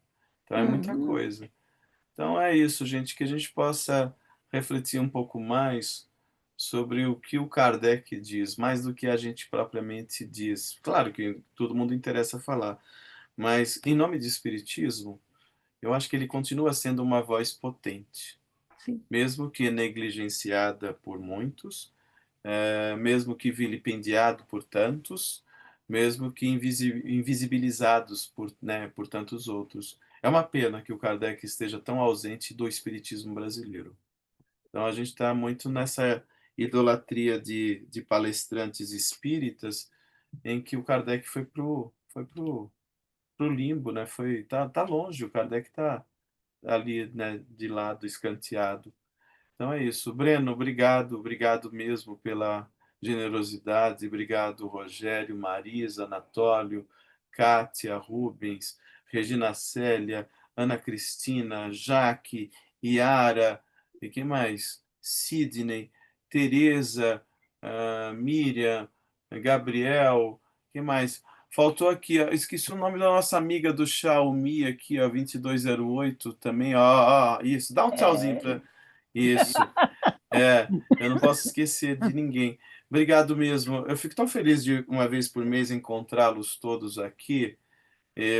Então é muita coisa. Então é isso, gente, que a gente possa refletir um pouco mais sobre o que o Kardec diz, mais do que a gente propriamente diz. Claro que todo mundo interessa falar, mas em nome do Espiritismo, eu acho que ele continua sendo uma voz potente, Sim. mesmo que negligenciada por muitos, mesmo que vilipendiado por tantos, mesmo que invisibilizados por tantos outros. É uma pena que o Kardec esteja tão ausente do espiritismo brasileiro. Então a gente está muito nessa idolatria de palestrantes espíritas, em que o Kardec foi pro limbo, né? Tá longe, o Kardec está ali, né, de lado, escanteado. Então é isso. Breno, obrigado mesmo pela generosidade. Obrigado, Rogério, Marisa, Anatólio, Kátia, Rubens, Regina Célia, Ana Cristina, Jaque, Iara, e quem mais? Sidney, Tereza, Miriam, Gabriel, quem mais? Faltou aqui, ó, esqueci o nome da nossa amiga do Xiaomi aqui, ó, 2208 também, ó, isso. Dá um tchauzinho para isso. Eu não posso esquecer de ninguém. Obrigado mesmo. Eu fico tão feliz de, uma vez por mês, encontrá-los todos aqui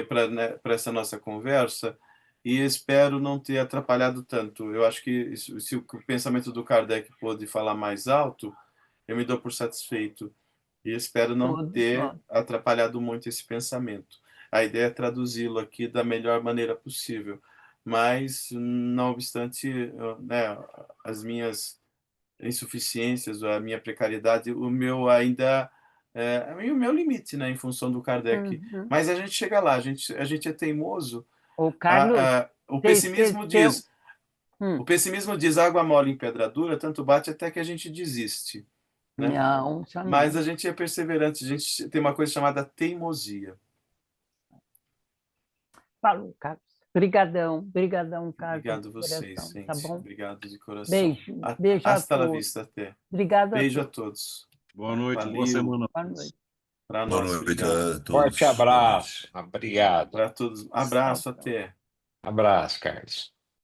para essa nossa conversa e espero não ter atrapalhado tanto. Eu acho que se o pensamento do Kardec pôde falar mais alto, eu me dou por satisfeito e espero não Todos ter nós. atrapalhado muito esse pensamento. A ideia é traduzi-lo aqui da melhor maneira possível, mas, não obstante, né, as minhas insuficiências, a minha precariedade, o meu ainda o meu limite, né, em função do Kardec. Mas a gente chega lá, a gente é teimoso. Ô, Carlos, O você pessimismo esqueceu. diz, água mole em pedra dura, tanto bate até que a gente desiste, né? Não, Mas jamais. a gente é perseverante, a gente tem uma coisa chamada teimosia. Falou, Carlos. Brigadão, Carlos. Obrigado de vocês, coração, gente. tá bom? Obrigado de coração. Beijo, beijo a Hasta la todos. vista, até. Obrigado a Beijo a todos. todos. Boa noite, boa Valeu. semana. Boa noite. Para Boa nós, noite obrigado. a todos. Forte Boa noite. abraço. Obrigado. Para todos, abraço, Tchau, tchau. até. Abraço, Carlos.